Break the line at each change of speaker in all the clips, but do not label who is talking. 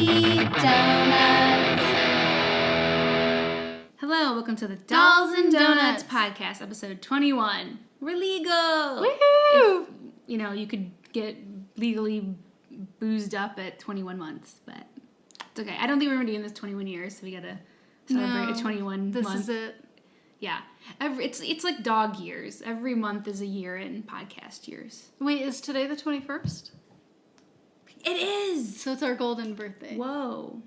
Donuts.
Hello, welcome to the Dolls and Donuts podcast, episode 21. We're legal.
Woohoo!
If, you could get legally boozed up at 21 months, but it's okay. I don't think we're going to be in this 21 years, so we got to celebrate a 21
this
month.
This is it.
Yeah. It's like dog years. Every month is a year in podcast years.
Wait, is today the 21st?
It is!
So it's our golden birthday.
Whoa.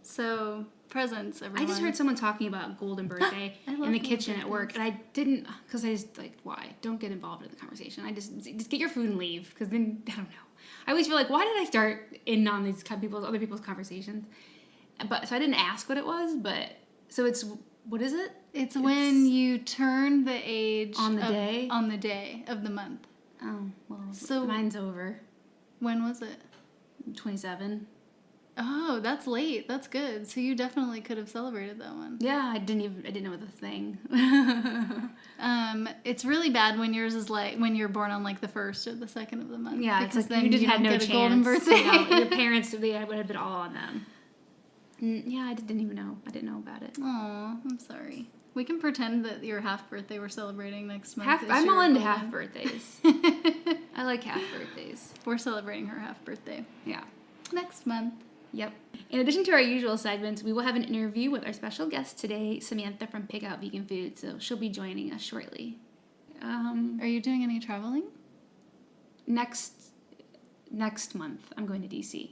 So, presents, everyone.
I just heard someone talking about golden birthday in the kitchen at work, and I didn't, because I just, why? Don't get involved in the conversation. I just get your food and leave, because then, I don't know. I always feel like, why did I start in on these other people's conversations? So I didn't ask what it was, but, so it's, what is it?
It's when you turn the age
on the day
of the month.
Oh, well,
so
mine's over.
When was it?
27.
Oh, that's late. That's good. So you definitely could have celebrated that one.
Yeah, I didn't know the thing.
It's really bad when yours is when you're born on the first or the second of the month.
Yeah,
because
then you had no chance. A golden birthday. Your parents, would have been all on them. Yeah, I didn't even know. I didn't know about it.
Aw, I'm sorry. We can pretend that your half birthday we're celebrating next month.
I'm all into half birthdays. I like half birthdays.
We're celebrating her half birthday.
Yeah.
Next month.
Yep. In addition to our usual segments, we will have an interview with our special guest today, Samantha from Pig Out Vegan Food, so she'll be joining us shortly.
Are you doing any traveling?
Next month, I'm going to DC.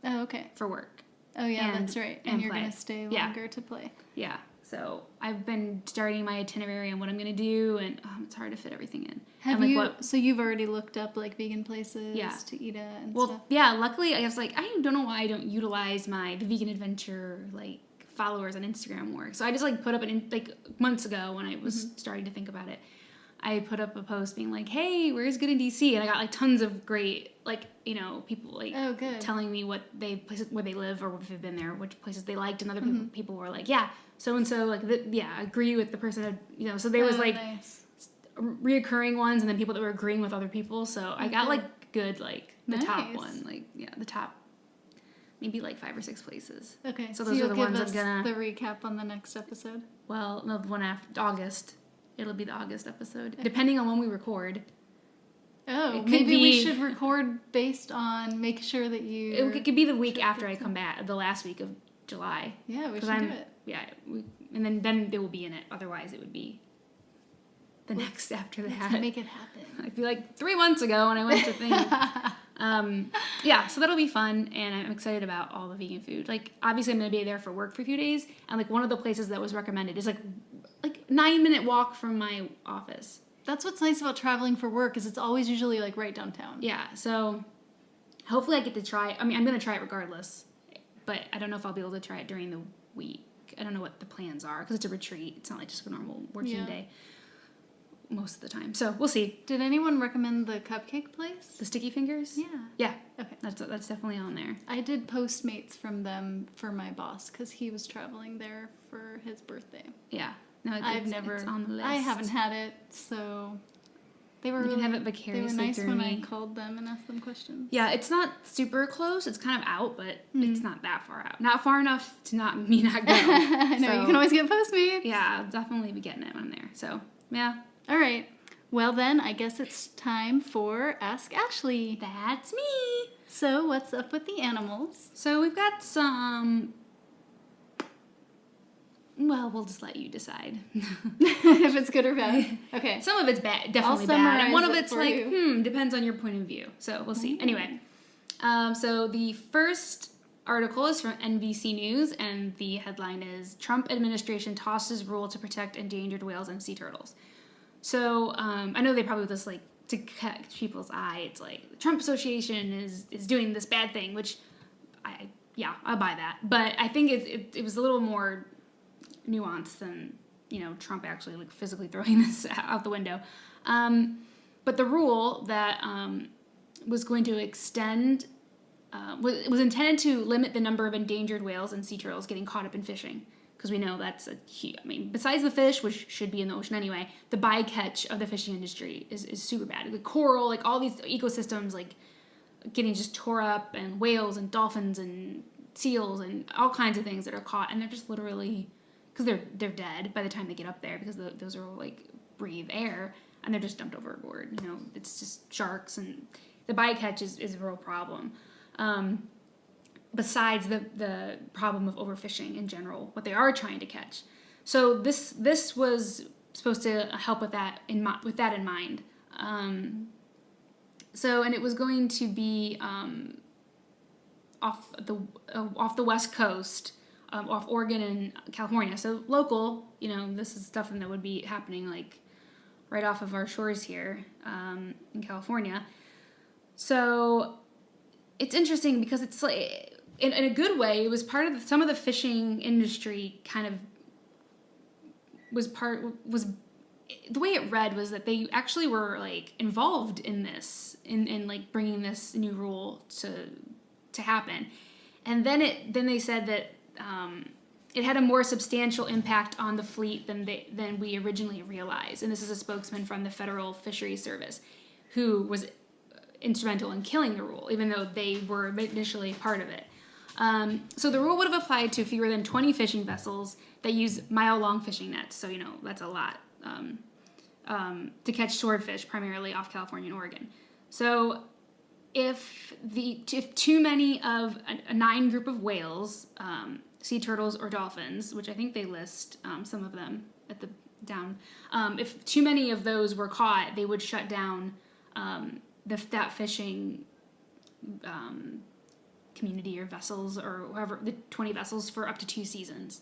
Oh, okay.
For work.
Oh, yeah, that's right. And you're going to stay longer to play.
Yeah. So I've been starting my itinerary on what I'm going to do, and it's hard to fit everything in.
So you've already looked up vegan places to eat at and stuff?
Well, yeah, luckily I was I don't know why I don't utilize the vegan adventure followers on Instagram more. So I just put up months ago when I was starting to think about it. I put up a post being hey, where's good in DC? And I got tons of great people
oh, good.
telling me places where they live or if they've been there, which places they liked, and other people were so and so agree with the person so there was
nice.
reoccurring ones, and then people that were agreeing with other people. So I got good the
nice.
top one the top maybe 5 or 6 places.
Okay,
so those are the ones
I'm gonna the recap on the next episode.
Well, no, the one after August. It'll be the August episode, depending on when we record.
Oh, maybe we should record based on make sure that you...
It could be the week after I come back, the last week of July.
Yeah, we should do it.
Yeah, and then they will be in it. Otherwise, it would be the next after that.
Let's make it happen.
I'd be 3 months ago when I went to thing. Yeah, so that'll be fun, and I'm excited about all the vegan food. Obviously, I'm going to be there for work for a few days, and one of the places that was recommended is 9-minute walk from my office.
That's what's nice about traveling for work is it's always usually right downtown.
Yeah, so hopefully I get to try. I mean, I'm going to try it regardless, but I don't know if I'll be able to try it during the week. I don't know what the plans are because it's a retreat. It's not just a normal working day most of the time. So we'll see.
Did anyone recommend the cupcake place?
The Sticky Fingers?
Yeah.
Yeah.
Okay.
That's definitely on there.
I did Postmates from them for my boss because he was traveling there for his birthday.
Yeah. No, it's on the list.
I haven't had it, so they were
can have it vicariously.
They were nice
through
when
me.
I called them and asked them questions.
Yeah, it's not super close. It's kind of out, but it's not that far out. Not far enough to me not go.
I know, you can always get Postmates.
Yeah, I'll definitely be getting it when I'm there. So, yeah.
All right. Well, then, I guess it's time for Ask Ashley.
That's me.
So, what's up with the animals?
So, we've got some... Well, we'll just let you decide.
If it's good or bad. Okay.
Some of it's bad, definitely bad. And one of it's depends on your point of view. So we'll see. Anyway, so the first article is from NBC News, and the headline is Trump administration tosses rule to protect endangered whales and sea turtles. So I know they probably just to catch people's eye. It's the Trump Association is doing this bad thing, which I'll buy that. But I think it was a little more nuance than Trump actually physically throwing this out the window, but the rule that was going to extend was intended to limit the number of endangered whales and sea turtles getting caught up in fishing, because we know that's besides the fish, which should be in the ocean anyway, the bycatch of the fishing industry is super bad. The coral, all these ecosystems getting just tore up, and whales and dolphins and seals and all kinds of things that are caught, and they're just literally, because they're dead by the time they get up there, because those are like breathe air, and they're just dumped overboard. You know, it's just sharks, and the bycatch is a real problem. Besides the problem of overfishing in general, what they are trying to catch. So this was supposed to help with that in mind. So, and it was going to be off the West Coast, off Oregon and California. So local, you know, this is stuff that would be happening like right off of our shores here in California. So it's interesting because it's like, in a good way, it was part of some of the fishing industry kind of was the way it read was that they actually were like involved in this, in like bringing this new rule to happen. And then they said that it had a more substantial impact on the fleet than we originally realized. And this is a spokesman from the Federal Fisheries Service who was instrumental in killing the rule, even though they were initially part of it. So the rule would have applied to fewer than 20 fishing vessels that use mile-long fishing nets. So, you know, that's a lot to catch swordfish, primarily off California and Oregon. So if too many of a 9 group of whales, sea turtles or dolphins, which I think they list some of them at the down, if too many of those were caught, they would shut down that fishing community or vessels or whoever, the 20 vessels for up to 2 seasons.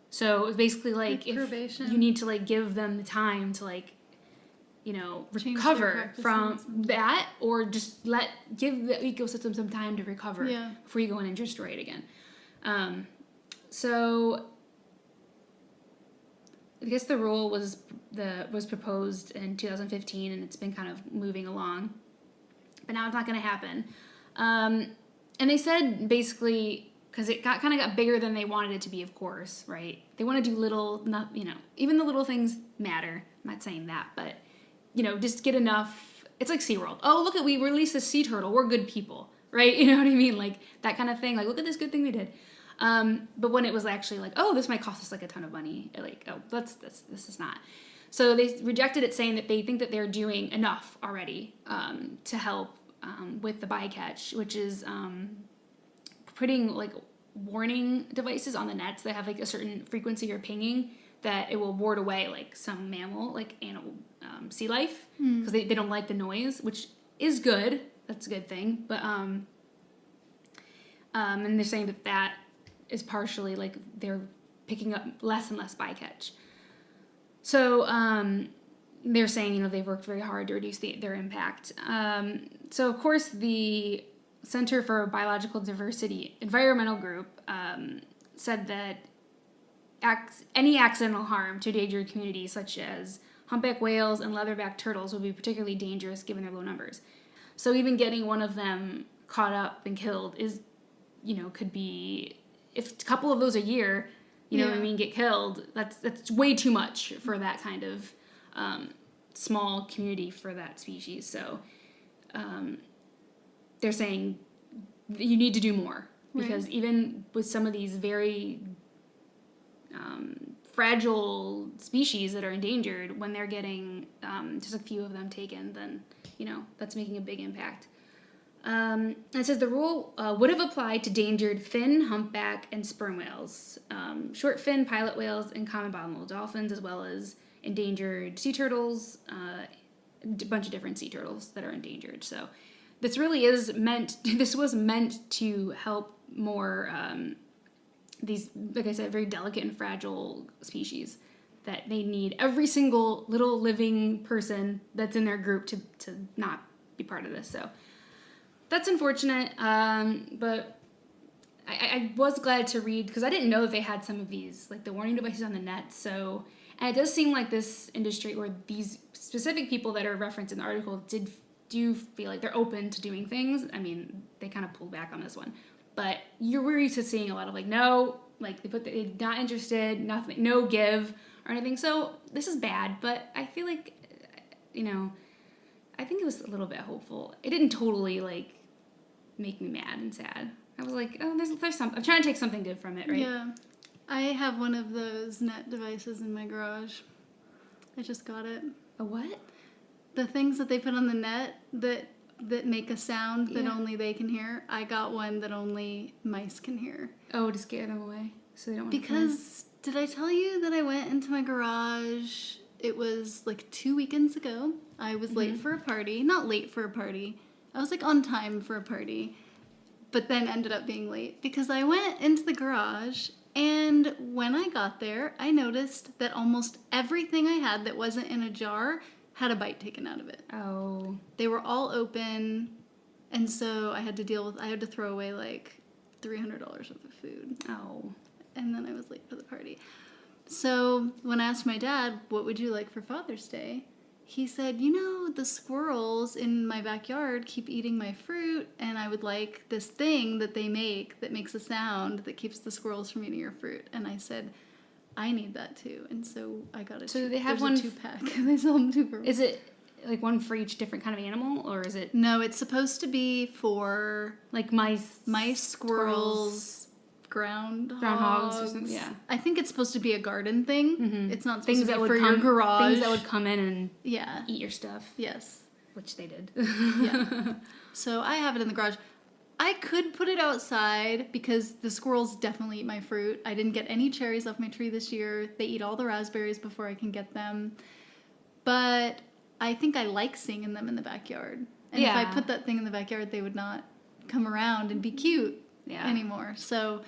So it was basically like if you need to like give them the time to like, you know, recover from that, or just give the ecosystem some time to recover before you go in and destroy it again. So I guess the rule was proposed in 2015, and it's been kind of moving along, but now it's not going to happen. And they said basically, because it kind of got bigger than they wanted it to be, of course, right? They want to do even the little things matter. I'm not saying that, but, you know, just get enough. It's like SeaWorld. Oh, look, we released a sea turtle. We're good people, right? You know what I mean? Like that kind of thing. Like, look at this good thing we did. But when it was actually like, oh, this might cost us like a ton of money. Like, oh, this is not. So they rejected it, saying that they think that they're doing enough already to help with the bycatch, which is putting like warning devices on the nets that have like a certain frequency or pinging that it will ward away like some mammal, like animal, sea life, because they don't like the noise, which is good. That's a good thing. But and they're saying that is partially like they're picking up less and less bycatch. So they're saying, you know, they've worked very hard to reduce their impact. So of course the Center for Biological Diversity environmental group said that any accidental harm to endangered communities such as humpback whales and leatherback turtles would be particularly dangerous given their low numbers. So even getting one of them caught up and killed is, you know, could be, if a couple of those a year, you know what I mean, get killed, that's way too much for that kind of small community for that species. So they're saying you need to do more, because even with some of these very fragile species that are endangered, when they're getting just a few of them taken, then, you know, that's making a big impact. It says the rule would have applied to endangered fin, humpback, and sperm whales, short fin pilot whales, and common bottomless dolphins, as well as endangered sea turtles, a bunch of different sea turtles that are endangered. So this really is this was meant to help more these, like I said, very delicate and fragile species that they need every single little living person that's in their group to not be part of this. So that's unfortunate, but I was glad to read, because I didn't know that they had some of these, like the warning devices on the net. So, and it does seem like this industry, or these specific people that are referenced in the article, do feel like they're open to doing things. I mean, they kind of pulled back on this one, but we're used to seeing a lot of like, no, like they're not interested, nothing, no give or anything. So this is bad, but I feel like, you know, I think it was a little bit hopeful. It didn't totally like make me mad and sad. I was like, oh, there's something. I'm trying to take something good from it, right?
Yeah. I have one of those net devices in my garage. I just got it.
A what?
The things that they put on the net that make a sound that only they can hear. I got one that only mice can hear.
Oh, to scare them away, so they don't want
Because, did I tell you that I went into my garage? It was like 2 weekends ago. I was late for a party. Not late for a party. I was like on time for a party. But then ended up being late because I went into the garage, and when I got there, I noticed that almost everything I had that wasn't in a jar had a bite taken out of it.
Oh.
They were all open, and so I had to throw away like $300 worth of food.
Oh.
And then I was late for the party. So when I asked my dad, what would you like for Father's Day? He said, the squirrels in my backyard keep eating my fruit, and I would like this thing that they make that makes a sound that keeps the squirrels from eating your fruit. And I said, I need that too. And so I got it.
So do they have
one? 2-pack. They sell them 2 for $1.
Is it like one for each different kind of animal, or is it?
No, it's supposed to be for
like mice,
squirrels, groundhogs
or something. Yeah.
I think it's supposed to be a garden thing.
Mm-hmm.
It's not supposed to be for your garage.
Things that would come in and eat your stuff.
Yes.
Which they did.
Yeah. So I have it in the garage. I could put it outside because the squirrels definitely eat my fruit. I didn't get any cherries off my tree this year. They eat all the raspberries before I can get them. But I think I like seeing them in the backyard. And if I put that thing in the backyard, they would not come around and be cute anymore. So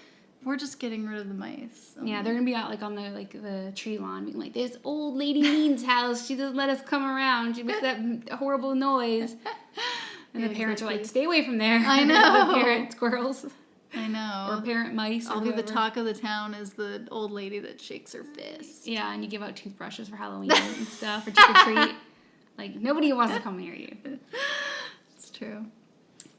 we're just getting rid of the mice.
Yeah, they're gonna be out like on the tree lawn, being like, "This old lady Mean's house. She doesn't let us come around. She makes that horrible noise." And the parents are like, "Stay away from there."
I know.
The parent squirrels.
I know.
Or parent mice.
I'll be the talk of the town as the old lady that shakes her fist.
Yeah, and you give out toothbrushes for Halloween and stuff, or trick or treat. Like, nobody wants to come near you.
It's true.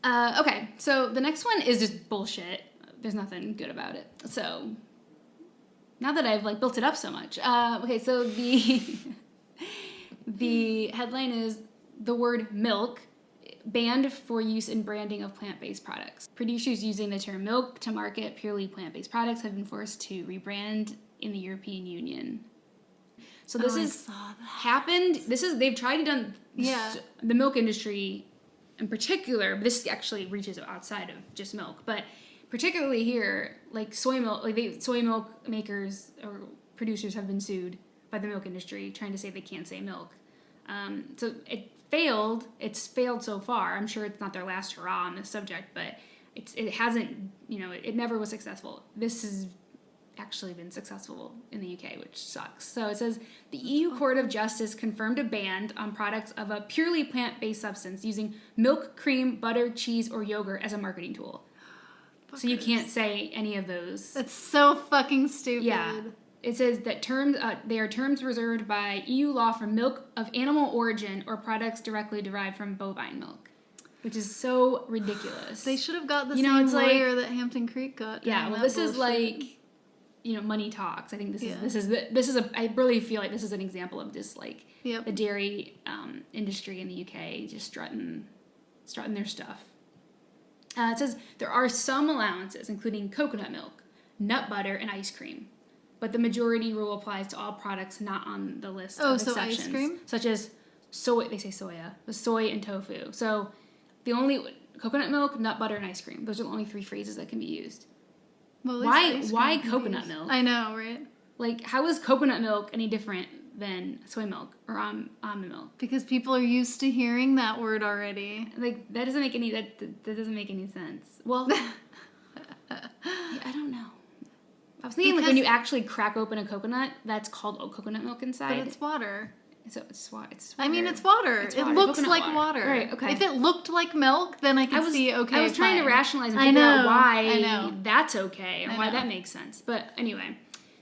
Okay, so the next one is just bullshit. There's nothing good about it. So, now that I've built it up so much. Okay, so the headline is the word milk banned for use in branding of plant-based products. Producers using the term milk to market purely plant-based products have been forced to rebrand in the European Union. So this happened. They've tried to done the milk industry in particular. But this actually reaches outside of just milk, but particularly here, like soy milk, soy milk makers or producers have been sued by the milk industry, trying to say they can't say milk. So it failed. It's failed so far. I'm sure it's not their last hurrah on this subject, but it hasn't. It never was successful. This has actually been successful in the UK, which sucks. So it says the EU Court of Justice confirmed a ban on products of a purely plant-based substance using milk, cream, butter, cheese, or yogurt as a marketing tool. So you can't say any of those.
That's so fucking stupid.
Yeah. It says that they are terms reserved by EU law for milk of animal origin or products directly derived from bovine milk, which is so ridiculous.
They should have got the same lawyer that Hampton Creek got.
Yeah, well, this is money talks. I think this is I really feel like this is an example of just the dairy industry in the UK just strutting their stuff. It says there are some allowances, including coconut milk, nut butter, and ice cream. But the majority rule applies to all products not on the list of exceptions. Ice cream? Such as soy, they say soya, soy and tofu. So the only coconut milk, nut butter, and ice cream. Those are the only 3 phrases that can be used.
Well,
why coconut milk?
I know, right?
How is coconut milk any different than soy milk or almond milk?
Because people are used to hearing that word already.
That doesn't make any that doesn't make any sense. Well, I don't know. I was thinking when you actually crack open a coconut, that's called coconut milk inside.
But it's water.
So it's water.
I mean, it's water. It looks
coconut
like water.
Right, okay.
If it looked like milk, then I could see, okay,
I was trying to rationalize and figure out why that's okay or why that makes sense. But anyway,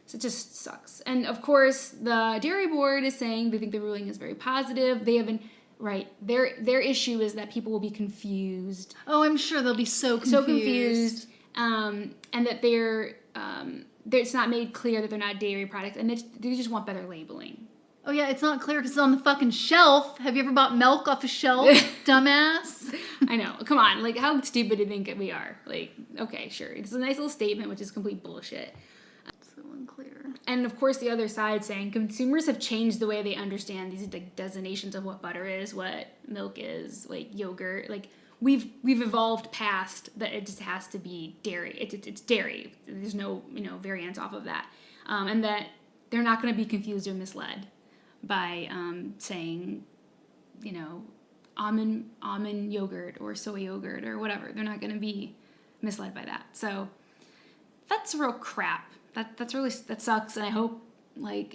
so it just sucks. And of course, the dairy board is saying they think the ruling is very positive. They have been, their issue is that people will be confused.
Oh, I'm sure they'll be so confused.
And that it's not made clear that they're not dairy products, and they just want better labeling.
Oh, yeah, it's not clear because it's on the fucking shelf. Have you ever bought milk off a shelf, dumbass?
I know. Come on. Like, how stupid do you think we are? Like, okay, sure. It's a nice little statement, which is complete bullshit.
So unclear.
And, of course, the other side saying consumers have changed the way they understand these like, designations of what butter is, what milk is, like yogurt. Like, we've evolved past that it just has to be dairy. It's dairy. There's no, variants off of that. And that they're not going to be confused or misled by saying, almond yogurt or soy yogurt or whatever. They're not going to be misled by that. So that's real crap. That sucks. And I hope
I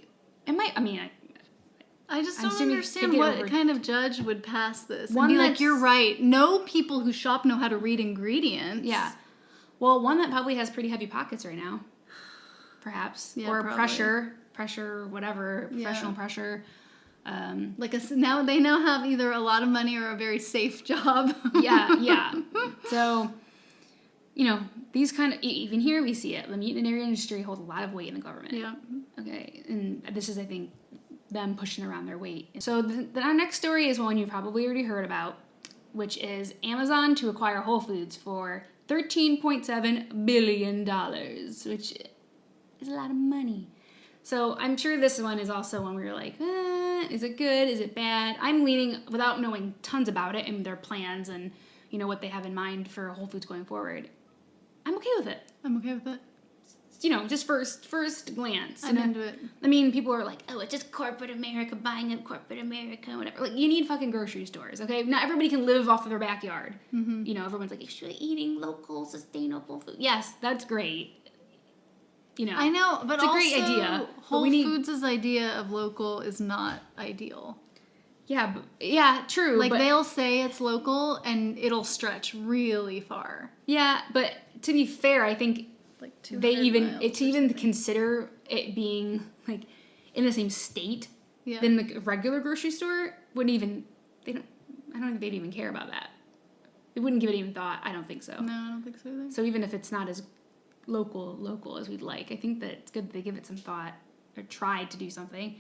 just don't understand what kind of judge would pass this and be like, you're right. No people who shop know how to read ingredients.
Yeah. Well, one that probably has pretty heavy pockets right now, perhaps, or probably. pressure, whatever, professional pressure.
Now they now have either a lot of money or a very safe job.
yeah. So, these kind of, even here we see it. The meat and dairy industry holds a lot of weight in the government.
Yeah.
Okay. And this is, I think, them pushing around their weight. So our next story is one you've probably already heard about, which is Amazon to acquire Whole Foods for $13.7 billion, which is a lot of money. So I'm sure this one is also one where you're like, is it good? Is it bad? I'm leaning, without knowing tons about it and their plans and, what they have in mind for Whole Foods going forward. I'm okay with it.
I'm okay with it.
Just first glance.
I'm into it.
I mean, people are like, oh, it's just corporate America buying up corporate America, whatever. Like, you need fucking grocery stores, okay? Not everybody can live off of their backyard. Mm-hmm. Everyone's like, you should be eating local, sustainable food. Yes, that's great.
I know, but
it's a great idea.
Whole Foods' idea of local is not ideal.
Yeah, true.
Like, they'll say it's local, and it'll stretch really far.
Yeah, but to be fair, I think they even consider it being like in the same state than the regular grocery store wouldn't even. I don't think they'd even care about that. They wouldn't give it even thought. I don't think so.
No, I don't think so either.
So even if it's not as local as we'd like, I think that it's good that they give it some thought or tried to do something.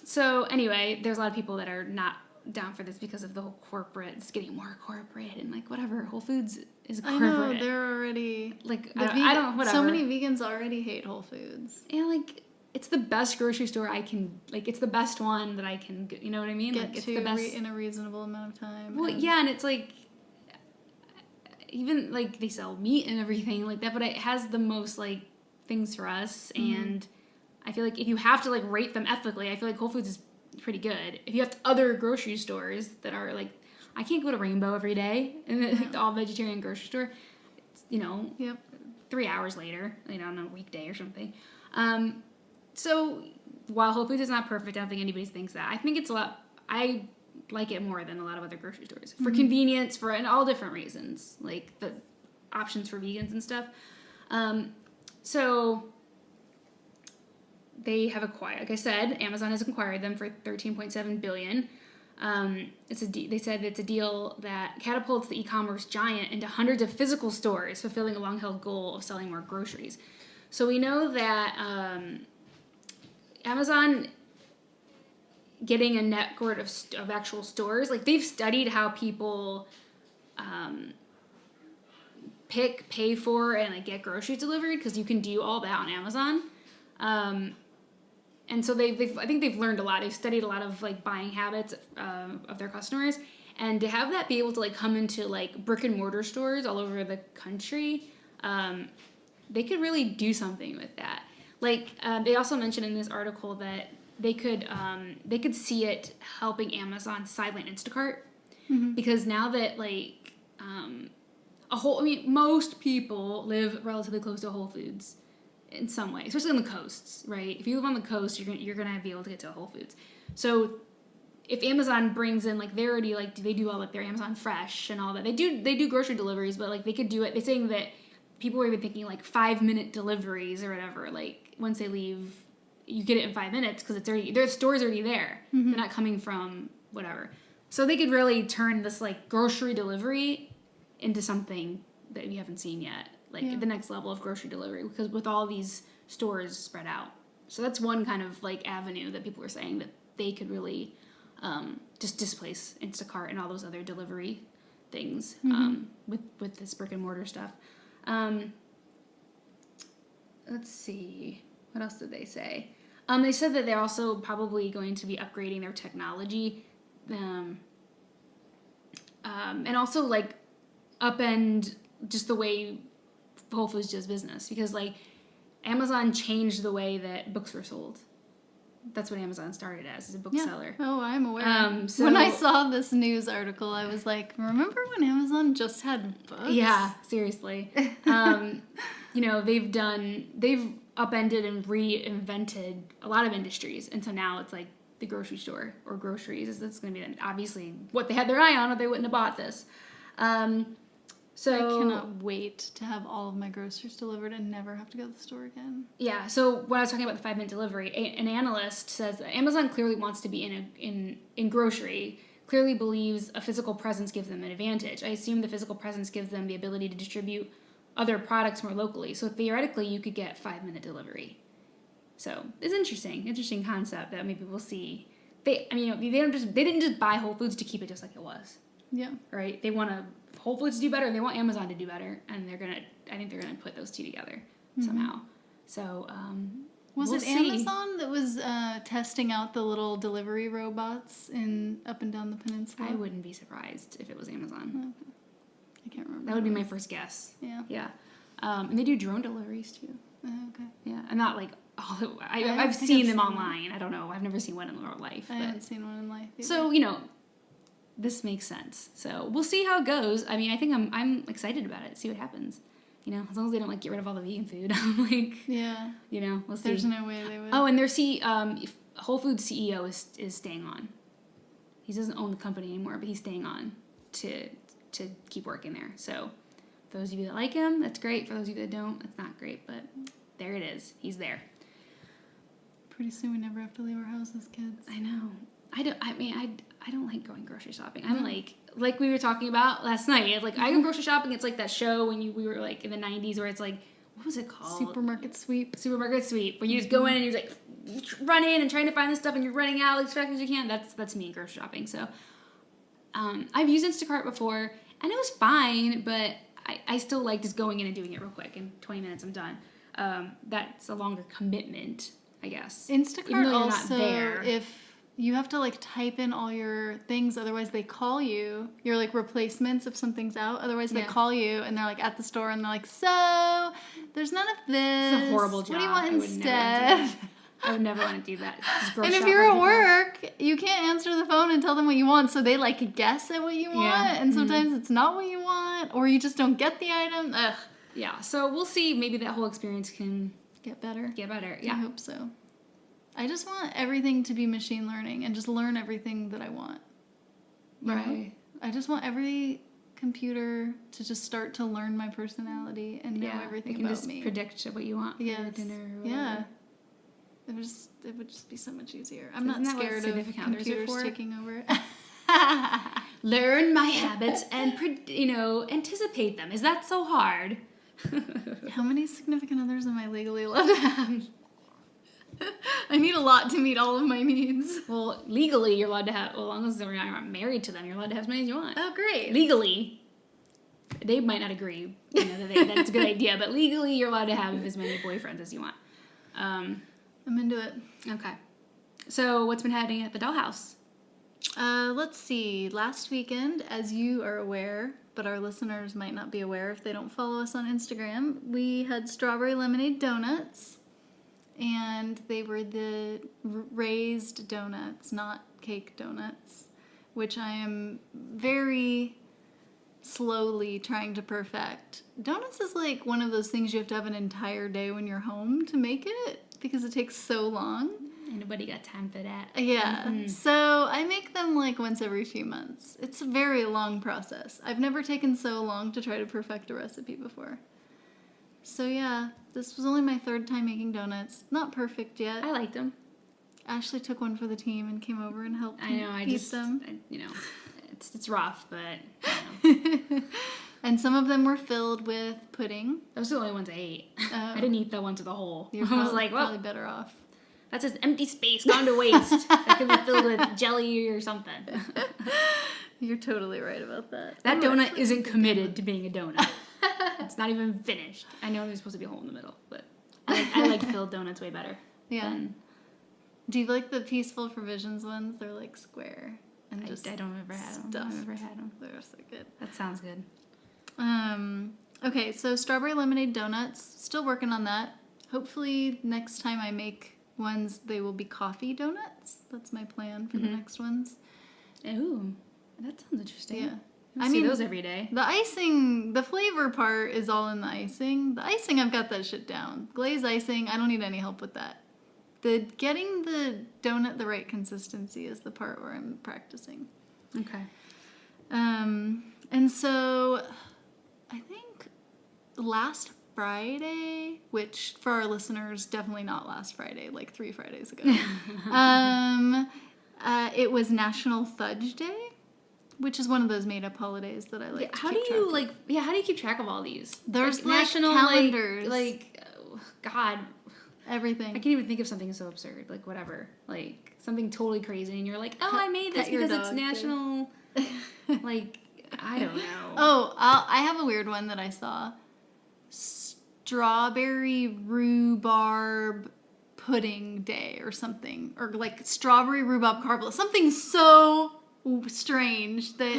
So anyway, there's a lot of people that are not down for this because of the whole corporate. It's getting more corporate and like whatever. Whole Foods is corporate.
I know, they're already
like I don't whatever.
So many vegans already hate Whole Foods.
And like it's the best grocery store I can it's the best one that I can you know what I mean?
It's the best in a reasonable amount of time.
Well, yeah, and it's like even like they sell meat and everything like that, but it has the most like things for us and I feel like if you have to like rate them ethically, I feel like Whole Foods is pretty good. If you have other grocery stores that are like, I can't go to Rainbow every day and like the all vegetarian grocery store, it's, 3 hours later, on a weekday or something. So while Whole Foods is not perfect, I don't think anybody thinks that. I think it's I like it more than a lot of other grocery stores for convenience, and all different reasons, like the options for vegans and stuff. So they have acquired, like I said, Amazon has acquired them for $13.7 billion. They said it's a deal that catapults the e-commerce giant into hundreds of physical stores, fulfilling a long-held goal of selling more groceries. So we know that Amazon getting a network of actual stores, like they've studied how people pay for, and like get groceries delivered because you can do all that on Amazon. And so I think they've learned a lot. They've studied a lot of like buying habits of their customers, and to have that be able to like come into like brick and mortar stores all over the country, they could really do something with that. Like they also mentioned in this article that they could see it helping Amazon sideline Instacart because now that like most people live relatively close to Whole Foods. In some way, especially on the coasts, right? If you live on the coast, you're gonna be able to get to a Whole Foods. So if Amazon brings in like they're already like they do all like their Amazon Fresh and all that. They do grocery deliveries, but like they could do it. They're saying that people were even thinking like 5-minute deliveries or whatever. Like once they leave, you get it in 5 minutes because it's already their store's already there. They're not coming from whatever. So they could really turn this like grocery delivery into something that we haven't seen yet. Like the next level of grocery delivery, because with all these stores spread out. So that's one kind of like avenue that people were saying that they could really just displace Instacart and all those other delivery things with this brick and mortar stuff. Let's see. What else did they say? They said that they're also probably going to be upgrading their technology, and also like upend just the way Whole Foods does business, because like Amazon changed the way that books were sold. That's what Amazon started as a bookseller.
Oh, I'm aware. So when I saw this news article, I was like, remember when Amazon just had books?
Yeah, seriously. They've upended and reinvented a lot of industries, and so now it's like the grocery store or groceries. That's going to be obviously what they had their eye on, or they wouldn't have bought this. So
I cannot wait to have all of my groceries delivered and never have to go to the store again.
Yeah. So when I was talking about the 5-minute delivery, an analyst says that Amazon clearly wants to be in grocery. Clearly believes a physical presence gives them an advantage. I assume the physical presence gives them the ability to distribute other products more locally. So theoretically, you could get 5-minute delivery. So it's interesting concept that maybe we'll see. They didn't just buy Whole Foods to keep it just like it was.
Yeah. Right.
They want Whole Foods to do better, and they want Amazon to do better, and I think they're gonna put those two together somehow. So
was it Amazon that was testing out the little delivery robots up and down the peninsula?
I wouldn't be surprised if it was Amazon.
Okay. I can't remember.
That would be my first guess.
Yeah.
Yeah. And they do drone deliveries too.
Okay.
Yeah, and not like I've seen them online. I don't know. I've never seen one in real life.
I haven't seen one in life either.
So this makes sense. So we'll see how it goes. I mean, I think I'm excited about it. See what happens. As long as they don't like get rid of all the vegan food. I'm like,
yeah.
We'll see.
There's no way they would.
Oh, and their Whole Foods CEO is staying on. He doesn't own the company anymore, but he's staying on to keep working there. So those of you that like him, that's great. For those of you that don't, it's not great. But there it is. He's there.
Pretty soon we never have to leave our house as kids.
I know. I don't like going grocery shopping. I'm like we were talking about last night. Like I go grocery shopping. It's like that show when we were like in the 90s where it's like, what was it called?
Supermarket sweep.
Supermarket sweep. Where you just go in and you're like run in and trying to find this stuff and you're running out as fast as you can. That's me grocery shopping. So I've used Instacart before and it was fine, but I still like just going in and doing it real quick. In 20 minutes I'm done. That's a longer commitment, I guess.
Instacart also, if you have to like type in all your things, otherwise they call you. Your like replacements if something's out. Otherwise they call you and they're like at the store and they're like, so there's none of this.
It's a horrible job.
What do you want instead?
I would never want to do that.
And if you're at work, you can't answer the phone and tell them what you want, so they like guess at what you want, and sometimes it's not what you want, or you just don't get the item. Ugh.
Yeah, so we'll see. Maybe that whole experience can
get better.
Yeah.
I hope so. I just want everything to be machine learning and just learn everything that I want.
Right.
I just want every computer to just start to learn my personality and know everything about
just
me.
Predict what you want for dinner or whatever. Yeah.
It would just be so much easier. I'm not scared of computers taking over.
Learn my habits and anticipate them. Is that so hard?
How many significant others am I legally allowed to have? I need a lot to meet all of my needs.
Well, legally you're allowed to have, as long as you're not married to them, you're allowed to have as many as you want.
Oh, great.
Legally. They might not agree that it's a good idea, but legally you're allowed to have as many boyfriends as you want.
I'm into it.
Okay. So what's been happening at the dollhouse?
Let's see. Last weekend, as you are aware, but our listeners might not be aware if they don't follow us on Instagram, we had strawberry lemonade donuts, and they were the raised donuts, not cake donuts, which I am very slowly trying to perfect. Donuts is like one of those things you have to have an entire day when you're home to make it, because it takes so long.
Ain't nobody got time for that.
Yeah. Mm-hmm. So I make them like once every few months. It's a very long process. I've never taken so long to try to perfect a recipe before. So yeah, this was only my third time making donuts. Not perfect yet.
I liked them.
Ashley took one for the team and came over and helped me beat them.
It's rough, but
And some of them were filled with pudding.
Those are the only ones I ate. I didn't eat the ones with the hole.
You're probably better off.
That's just empty space gone to waste. That could be filled with jelly or something.
You're totally right about that.
That donut isn't committed to being a donut. It's not even finished. I know there's supposed to be a hole in the middle, but I like filled donuts way better.
Yeah. Do you like the Peaceful Provisions ones? They're like square and just
I don't ever had them.
Stuffed.
I've never had them.
They're so good.
That sounds good.
Okay, so strawberry lemonade donuts. Still working on that. Hopefully next time I make ones, they will be coffee donuts. That's my plan for the next ones.
Ooh, that sounds interesting.
Yeah.
I see those every day.
The icing, the flavor part is all in the icing. The icing, I've got that shit down. Glaze icing, I don't need any help with that. Getting the donut the right consistency is the part where I'm practicing.
Okay.
And so I think last Friday, which for our listeners, definitely not last Friday, like 3 Fridays ago, it was National Fudge Day, which is one of those made-up holidays that I like.
Yeah, how do you keep track of all these?
There's
like,
national calendars,
God,
everything.
I can't even think of something so absurd, like whatever, like something totally crazy, and you're like, oh, I made this because it's national. Like, I don't know.
Oh, I have a weird one that I saw. Strawberry rhubarb pudding day or something, or like strawberry rhubarb carbola, something so strange that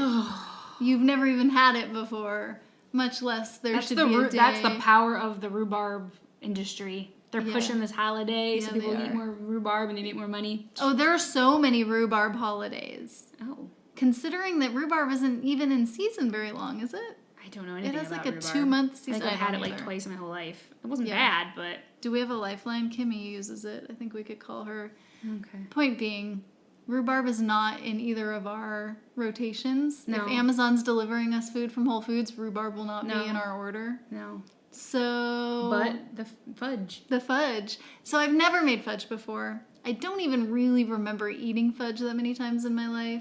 you've never even had it before, much less should be a day.
That's the power of the rhubarb industry. They're pushing this holiday so people eat more rhubarb and they make more money.
Oh, there are so many rhubarb holidays.
Oh.
Considering that rhubarb isn't even in season very long, is it?
I don't know anything about rhubarb.
It has like a 2-month season.
I think I've had it like twice in my whole life. It wasn't bad, but...
Do we have a lifeline? Kimmy uses it. I think we could call her.
Okay.
Point being, rhubarb is not in either of our rotations.
No.
If Amazon's delivering us food from Whole Foods, rhubarb will not be in our order.
No.
So...
But the fudge.
The fudge. So I've never made fudge before. I don't even really remember eating fudge that many times in my life.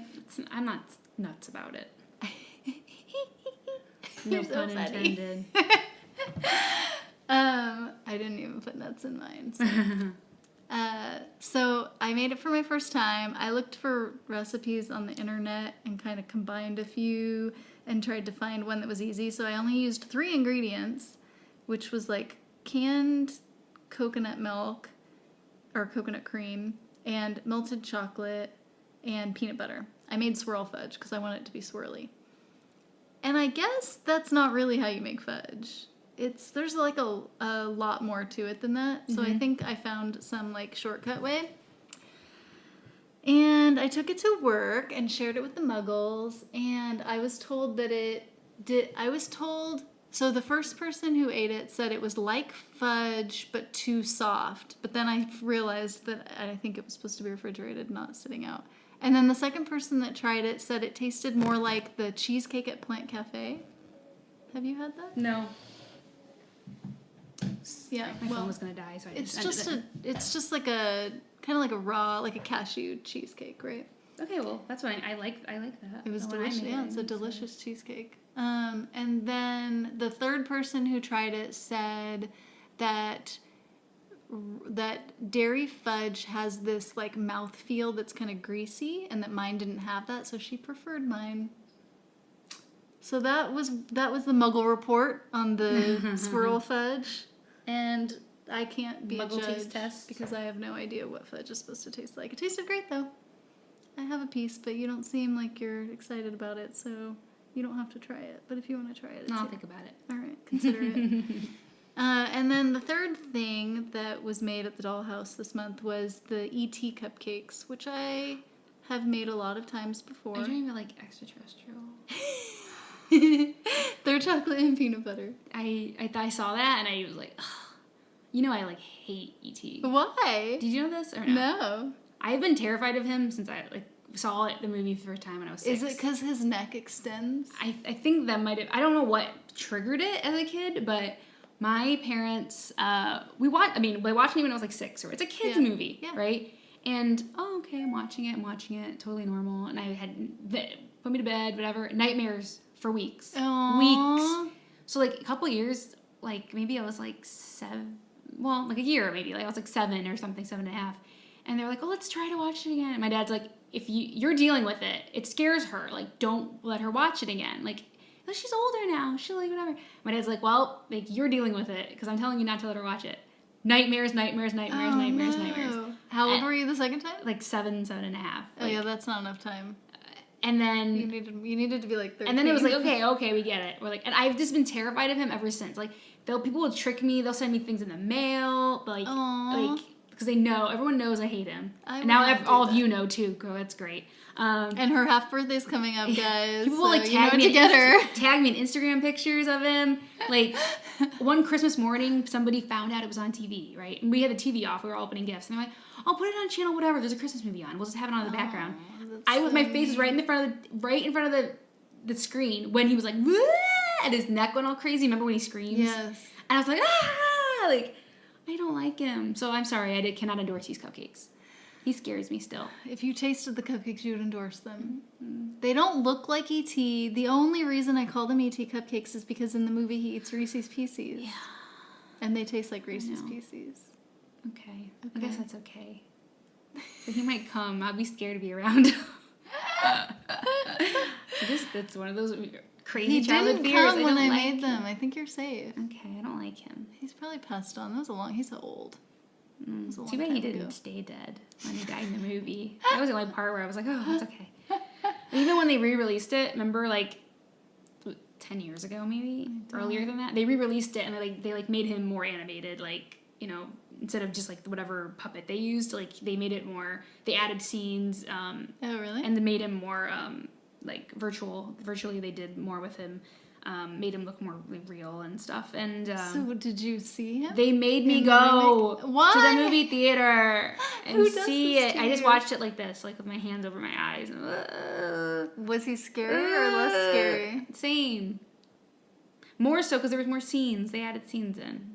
I'm not nuts about it.
No
pun intended.
I didn't even put nuts in mine. So I made it for my first time. I looked for recipes on the internet and kind of combined a few and tried to find one that was easy. So I only used 3 ingredients, which was like canned coconut milk or coconut cream and melted chocolate and peanut butter. I made swirl fudge because I want it to be swirly. And I guess that's not really how you make fudge. There's like a lot more to it than that. So I think I found some like shortcut way. And I took it to work and shared it with the muggles. And I was told so the first person who ate it said it was like fudge, but too soft. But then I realized that I think it was supposed to be refrigerated, not sitting out. And then the second person that tried it said it tasted more like the cheesecake at Plant Cafe. Have you had that?
No.
Yeah.
My phone was gonna die, so
it's just like a kind of like a raw, like a cashew cheesecake, right?
Okay, well that's what I like that.
It was delicious. Yeah, it's a delicious cheesecake. And then the third person who tried it said that dairy fudge has this like mouthfeel that's kind of greasy, and that mine didn't have that, so she preferred mine. So that was the Muggle report on the swirl fudge, and I can't be
Muggle
a judge
taste test
because I have no idea what fudge is supposed to taste like. It tasted great though. I have a piece, but you don't seem like you're excited about it, so you don't have to try it. But if you want to try it,
I'll think about it.
All right, consider it. And then the third thing that was made at the dollhouse this month was the E.T. cupcakes, which I have made a lot of times before.
Are you talking about like extraterrestrial?
They're chocolate and peanut butter.
I saw that and I was like, ugh. You know I like hate E.T.
Why?
Did you know this or no?
No.
I've been terrified of him since I saw the movie for the first time when I was 6.
Is it because his neck extends?
I think that might have. I don't know what triggered it as a kid, but my parents we watched it when I was like 6. Or it's a kids movie, right? And okay, I'm watching it, totally normal. And I had put me to bed, whatever. Nightmares for weeks.
Aww.
Weeks. So like a couple years, like maybe I was like 7. Well, like a year maybe. Like I was like 7 or something, 7.5. And they're like, oh, let's try to watch it again. And my dad's like, if you're dealing with it, it scares her. Like, don't let her watch it again. Like, she's older now. She'll like whatever. My dad's like, well, like you're dealing with it because I'm telling you not to let her watch it. Nightmares. How
old were you the second time?
Like 7.5.
Oh yeah, that's not enough time.
And then
you needed to be like 13.
And then it was like, okay, we get it. We're like, and I've just been terrified of him ever since. Like, people will trick me. They'll send me things in the mail, like because everyone knows I hate him. And now all of you know too. Girl, that's great.
And her half birthday's coming up, guys.
People will like tag me in Instagram pictures of him. Like one Christmas morning, somebody found out it was on TV, right? And we had the TV off. We were all opening gifts, and they're like, "I'll put it on channel whatever. There's a Christmas movie on. We'll just have it on in the background." My face was right in front of the screen when he was like, "Wah!" and his neck went all crazy. Remember when he screams?
Yes.
And I was like, "Ah!" Like I don't like him. So I'm sorry, I cannot endorse these cupcakes. He scares me still.
If you tasted the cupcakes, you would endorse them. Mm-hmm. They don't look like E.T. The only reason I call them E.T. cupcakes is because in the movie he eats Reese's Pieces. Yeah. And they taste like Reese's Pieces.
Okay. I guess that's okay. But he might come. I'll be scared to be around him. That's one of those crazy childhood fears.
He didn't come when I made them. I think you're safe.
Okay, I don't like him.
He's probably passed on. He's so old.
Too bad he didn't stay dead when he died in the movie. That was the only part where I was like, oh, that's okay. And even when they re-released it, remember like 10 years ago maybe? Earlier than that? They re-released it and they made him more animated, like, you know, instead of just like whatever puppet they used, like they made it more, they added scenes.
Oh, really?
And they made him more like virtually they did more with him. Made him look more real and stuff. And
so did you see him?
They made me go to the movie theater and see it. I just watched it like this, like with my hands over my eyes.
Was he scary or less scary?
Same. More so because there was more scenes. They added scenes in.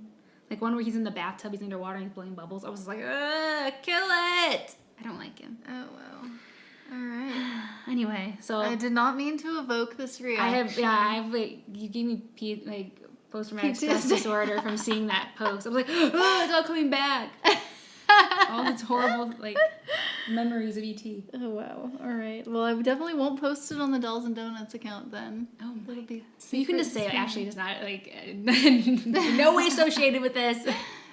Like one where he's in the bathtub, he's underwater, and he's blowing bubbles. I was like, kill it! I don't like him.
Oh, well. All right.
Anyway, so
I did not mean to evoke this reaction.
You gave me post-traumatic stress disorder from seeing that post. I was like, oh, it's all coming back. All these horrible memories of ET.
Oh wow! All right. Well, I definitely won't post it on the Dolls and Donuts account then.
Oh, it'll be. So you can just say Ashley does not no way associated with this.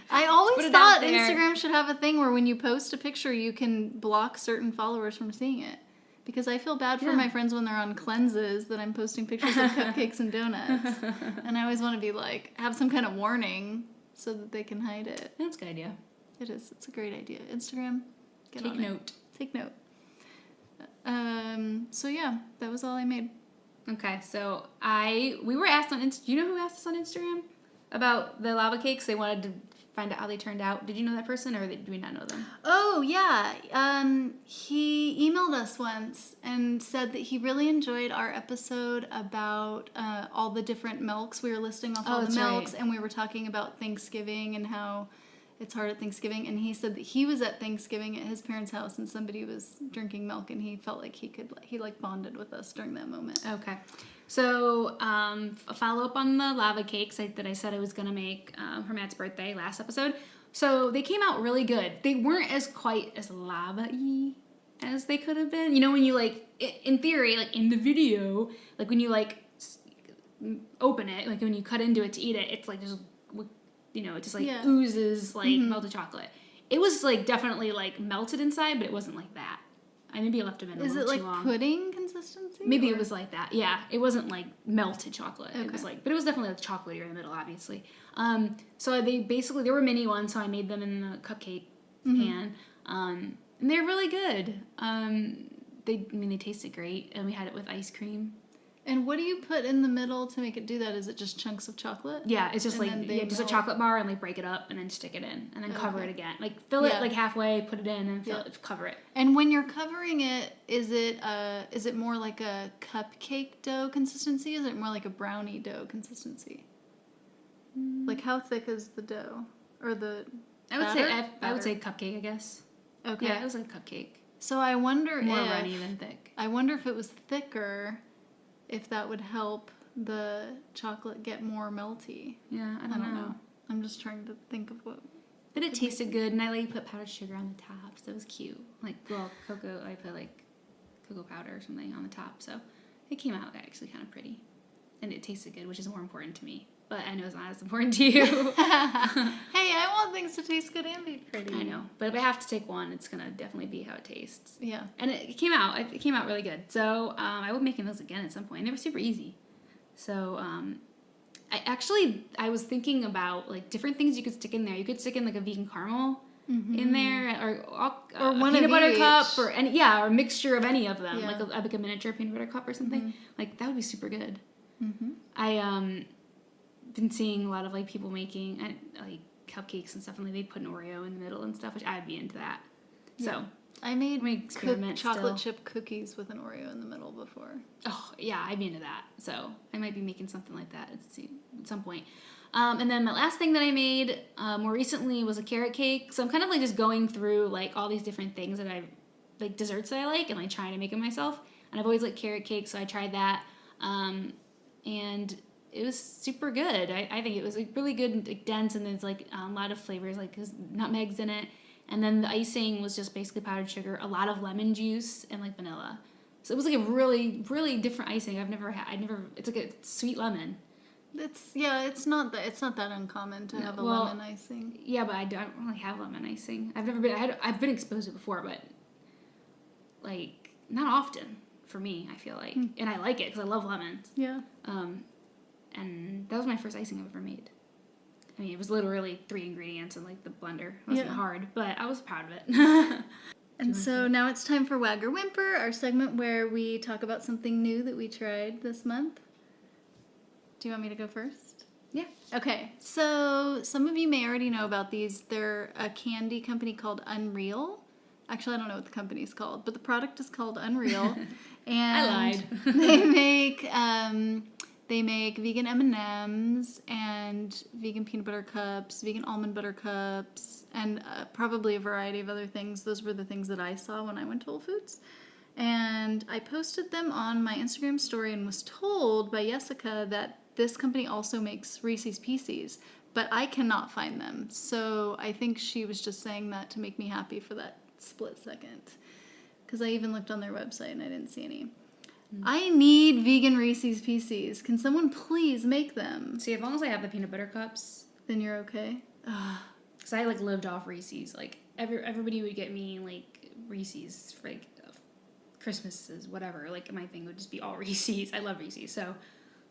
I always thought Instagram should have a thing where when you post a picture, you can block certain followers from seeing it. Because I feel bad for my friends when they're on cleanses that I'm posting pictures of cupcakes and donuts. And I always want to be like, have some kind of warning so that they can hide it.
That's a good idea.
It is. It's a great idea. Instagram,
take note.
Take note. So yeah, that was all I made.
Okay, so we were asked on Instagram. Do you know who asked us on Instagram about the lava cakes? They wanted to find out how they turned out. Did you know that person, or do we not know them?
Oh yeah, he emailed us once and said that he really enjoyed our episode about all the different milks. We were listing off all the milks, and we were talking about Thanksgiving and how it's hard at Thanksgiving. And he said that he was at Thanksgiving at his parents' house, and somebody was drinking milk, and he felt like he bonded with us during that moment.
Okay. So, a follow-up on the lava cakes that I said I was going to make for Matt's birthday last episode. So, they came out really good. They weren't quite as lava-y as they could have been. You know, when you, in theory, in the video, when you, open it, when you cut into it to eat it, it's, just, it just, oozes, melted chocolate. It was, definitely, melted inside, but it wasn't like that. Maybe I left them in a little too long. Is it
pudding consistency?
Maybe it was like that. Yeah, it wasn't melted chocolate. Okay. It was but it was definitely chocolatey in the middle, obviously. So there were mini ones, so I made them in the cupcake pan, and they're really good. They tasted great, and we had it with ice cream.
And what do you put in the middle to make it do that? Is it just chunks of chocolate?
Yeah, it's just just a chocolate bar and break it up and then stick it in and then cover it again. Fill it halfway, put it in, and cover it. And when you're covering it, is it more like a cupcake dough consistency? Is it more like a brownie dough consistency? How thick is the dough or the? I would say cupcake, I guess. Okay. Yeah, it was like a cupcake. So I wonder more runny than thick. I wonder if it was thicker, if that would help the chocolate get more melty. Yeah, I don't know. I'm just trying to think of what. But it tasted good, and I like put powdered sugar on the top, so it was cute. Like, well, cocoa, I put like cocoa powder or something on the top, so it came out actually kind of pretty. And it tasted good, which is more important to me. But I know it's not as important to you.
Hey, I want things to taste good and be pretty.
I know, but if I have to take one, it's gonna definitely be how it tastes.
Yeah.
And it came out. It came out really good. So I will be making those again at some point. And they were super easy. So I was thinking about like different things you could stick in there. You could stick in like a vegan caramel in there, or
one
peanut butter
each.
cup, or a mixture of any of them,
Yeah.
like a miniature peanut butter cup or something. Like that would be super good. I been seeing a lot of like people making like cupcakes and stuff, and like they put an Oreo in the middle and stuff, which I'd be into that. So
I made
experiment
chocolate chip cookies with an Oreo in the middle before.
Oh yeah, I'd be into that. So I might be making something like that at some point. And then my last thing that I made more recently was a carrot cake. So I'm kind of like just going through like all these different things that I like, desserts that I like, and like trying to make them myself. And I've always liked carrot cake, so I tried that. And it was super good. I think it was like really good and like, dense, and there's like a lot of flavors, like there's nutmegs in it. And then the icing was just basically powdered sugar, a lot of lemon juice, and like vanilla. So it was like a really, really different icing I've never had. It's like a sweet lemon.
It's not that uncommon to have a lemon icing.
Yeah, but I don't really have lemon icing. I've been exposed to it before, but like not often for me, I feel like. And I like it because I love lemons.
Yeah.
And that was my first icing I've ever made. I mean, it was literally 3 ingredients and like the blender. It wasn't hard, but I was proud of it.
And so now it's time for Wag or Whimper, our segment where we talk about something new that we tried this month. Do you want me to go first?
Yeah.
Okay, so some of you may already know about these. They're a candy company called Unreal. Actually, I don't know what the company's called, but the product is called Unreal. And
I lied.
They make vegan M&Ms and vegan peanut butter cups, vegan almond butter cups, and probably a variety of other things. Those were the things that I saw when I went to Whole Foods. And I posted them on my Instagram story and was told by Jessica that this company also makes Reese's Pieces, but I cannot find them. So I think she was just saying that to make me happy for that split second. Because I even looked on their website and I didn't see any. I need vegan Reese's Pieces. Can someone please make them?
See, as long as I have the peanut butter cups,
then you're okay.
Because I like lived off Reese's. Like everybody would get me like Reese's for like Christmases, whatever. Like my thing would just be all Reese's. I love Reese's. So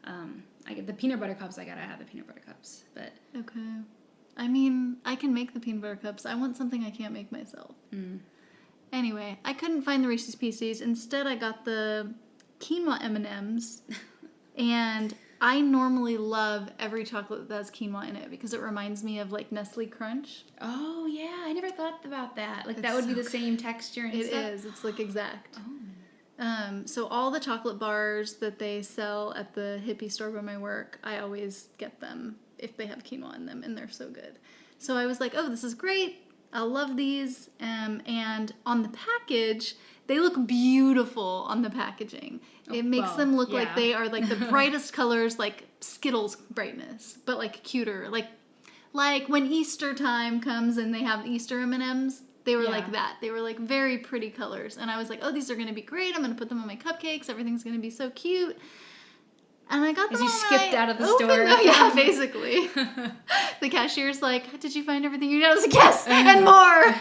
I get the peanut butter cups. I gotta have the peanut butter cups. But
okay. I mean, I can make the peanut butter cups. I want something I can't make myself. Anyway, I couldn't find the Reese's Pieces. Instead, I got the quinoa M&Ms, and I normally love every chocolate that has quinoa in it because it reminds me of like Nestle Crunch.
Oh yeah, I never thought about that. Like that would be the same texture and stuff.
It is. It's like exact. So all the chocolate bars that they sell at the hippie store by my work, I always get them if they have quinoa in them, and they're so good. So I was like, oh, this is great. I'll love these. And on the package, they look beautiful on the packaging. It makes them look like they are like the brightest colors, like Skittles brightness, but like cuter. Like when Easter time comes and they have Easter M&Ms, they were like that. They were like very pretty colors. And I was like, oh, these are going to be great. I'm going to put them on my cupcakes. Everything's going to be so cute. And I got them.
As you skipped out of the store.
Yeah, basically. The cashier's like, did you find everything you need? I was like, yes, and more.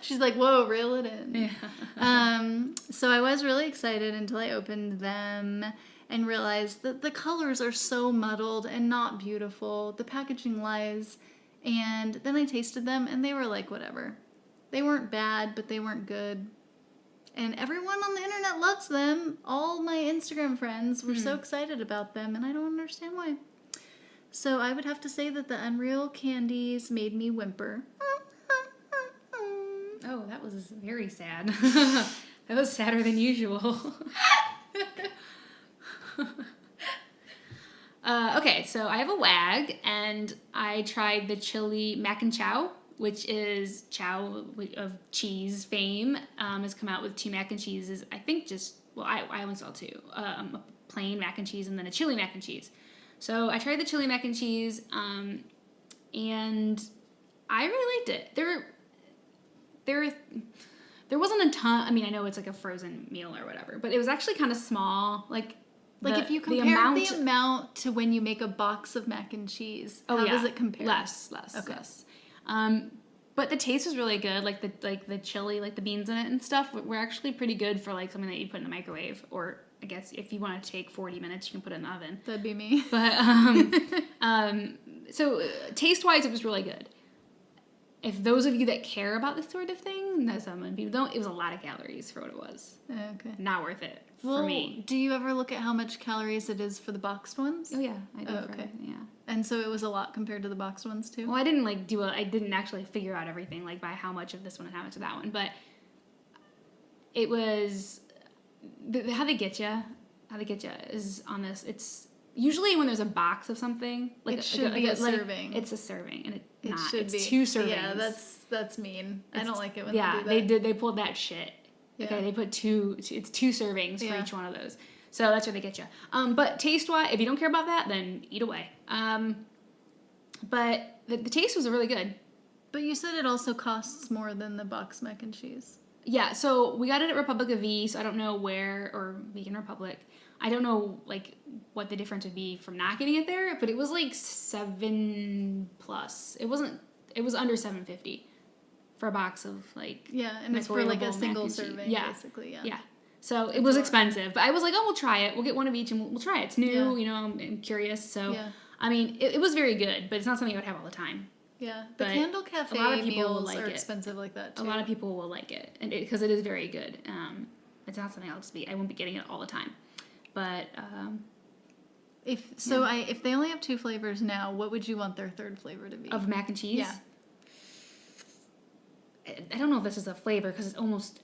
She's like, whoa, reel it in. Yeah. So I was really excited until I opened them and realized that the colors are so muddled and not beautiful. The packaging lies. And then I tasted them and they were like, whatever. They weren't bad, but they weren't good. And everyone on the internet loves them. All my Instagram friends were so excited about them, and I don't understand why. So I would have to say that the Unreal candies made me whimper.
Oh, that was very sad. That was sadder than usual. Okay, so I have a WAG, and I tried the chili mac and chow, which is Chao of cheese fame, has come out with 2 mac and cheeses. I think I only saw 2. A plain mac and cheese and then a chili mac and cheese. So I tried the chili mac and cheese, and I really liked it. There wasn't a ton. I mean, I know it's like a frozen meal or whatever, but it was actually kind of small. Like
if you compare the amount to when you make a box of mac and cheese, how does it compare?
Less. But the taste was really good. Like the chili, like the beans in it and stuff were actually pretty good for like something that you put in the microwave, or I guess if you want to take 40 minutes, you can put it in the oven.
That'd be me.
But so taste wise, it was really good. If those of you that care about this sort of thing, that's some people don't. It was a lot of calories for what it was.
Okay.
Not worth it for me.
Do you ever look at how much calories it is for the boxed ones?
Oh yeah, I do.
Okay.
Yeah.
And so it was a lot compared to the boxed ones too.
Well, I didn't I didn't actually figure out everything like by how much of this one and how much of that one, but it was how they get you is on this. It's usually when there's a box of something, like
it should be a serving.
It's a serving, and it's
be
2 servings.
Yeah, that's mean. I don't like it when they do that.
They pulled that shit.
Yeah.
Okay, they put 2 servings for each one of those. So that's where they get you. But taste wise, if you don't care about that, then eat away. But the taste was really good.
But you said it also costs more than the box mac and cheese.
Yeah, so we got it at Republic of V, so I don't know where, or Vegan Republic. I don't know, like, what the difference would be from not getting it there, but it was, like, $7+. It was under $7.50 for a box of, like...
Yeah, and it's for, like, a single serving, basically,
Yeah. So it was expensive, but I was like, oh, we'll try it. We'll get one of each, and we'll try it. It's new, you know, I'm curious, so... Yeah. I mean, it was very good, but it's not something I would have all the time.
Yeah, the Candle Cafe meals are expensive like that, too.
A lot of people will like it, and because it is very good. It's not something I won't be getting it all the time. But
if they only have 2 flavors now, what would you want their third flavor to be?
Of mac and cheese?
Yeah.
I don't know if this is a flavor because it almost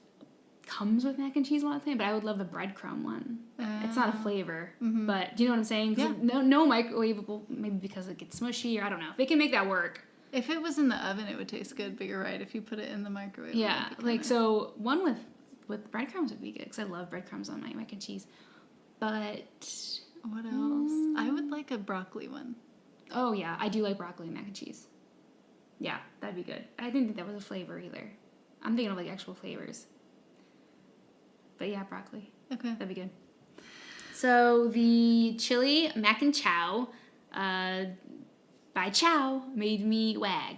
comes with mac and cheese a lot of the time, but I would love the breadcrumb one. It's not a flavor, but do you know what I'm saying?
Yeah.
No microwavable, maybe because it gets smushy, or I don't know. If they can make that work.
If it was in the oven, it would taste good, but you're right. If you put it in the microwave,
yeah, like so one with breadcrumbs would be good because I love breadcrumbs on my mac and cheese. But
what else? I would like a broccoli one.
Oh yeah, I do like broccoli and mac and cheese. Yeah, that'd be good. I didn't think that was a flavor either. I'm thinking of like actual flavors. But yeah, broccoli.
Okay,
that'd be good. So the chili mac and Chao by Chao made me wag.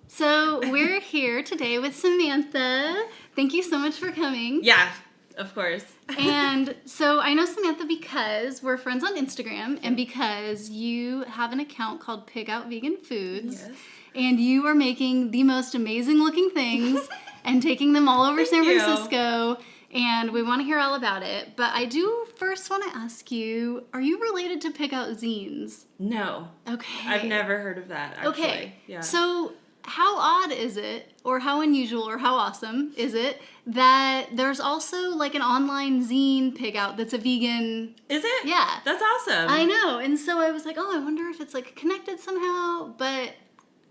So we're here today with Samantha. Thank you so much for coming.
Yeah, of course.
And so I know Samantha because we're friends on Instagram and because you have an account called Pig Out Vegan Foods.
Yes.
And you are making the most amazing looking things and taking them all over San Francisco. And we want to hear all about it. But I do first want to ask you, are you related to Pig Out Zines?
No.
Okay.
I've never heard of that, actually.
Okay.
Yeah.
So how odd is it, or how unusual, or how awesome is it that there's also like an online zine Pig Out that's a vegan...
Is it?
Yeah.
That's awesome.
I know. And so I was like, oh, I wonder if it's like connected somehow. But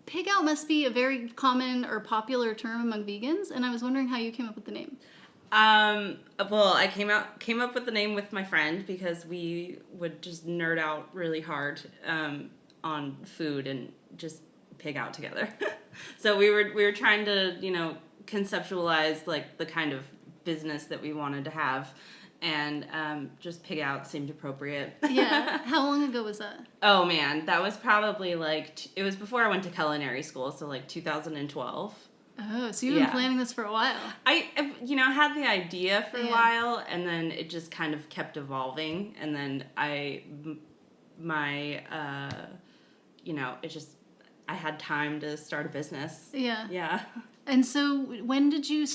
Pig Out must be a very common or popular term among vegans. And I was wondering how you came up with the name.
Well, I came up with the name with my friend because we would just nerd out really hard on food and just pig out together. So we were trying to, you know, conceptualize like the kind of business that we wanted to have, and just pig out seemed appropriate.
Yeah. How long ago was that?
Oh man, that was probably like it was before I went to culinary school, so like 2012.
Oh, so you've been planning this for a while.
I had the idea for a while, and then it just kind of kept evolving, and then I had time to start a business.
Yeah.
Yeah.
And so when did you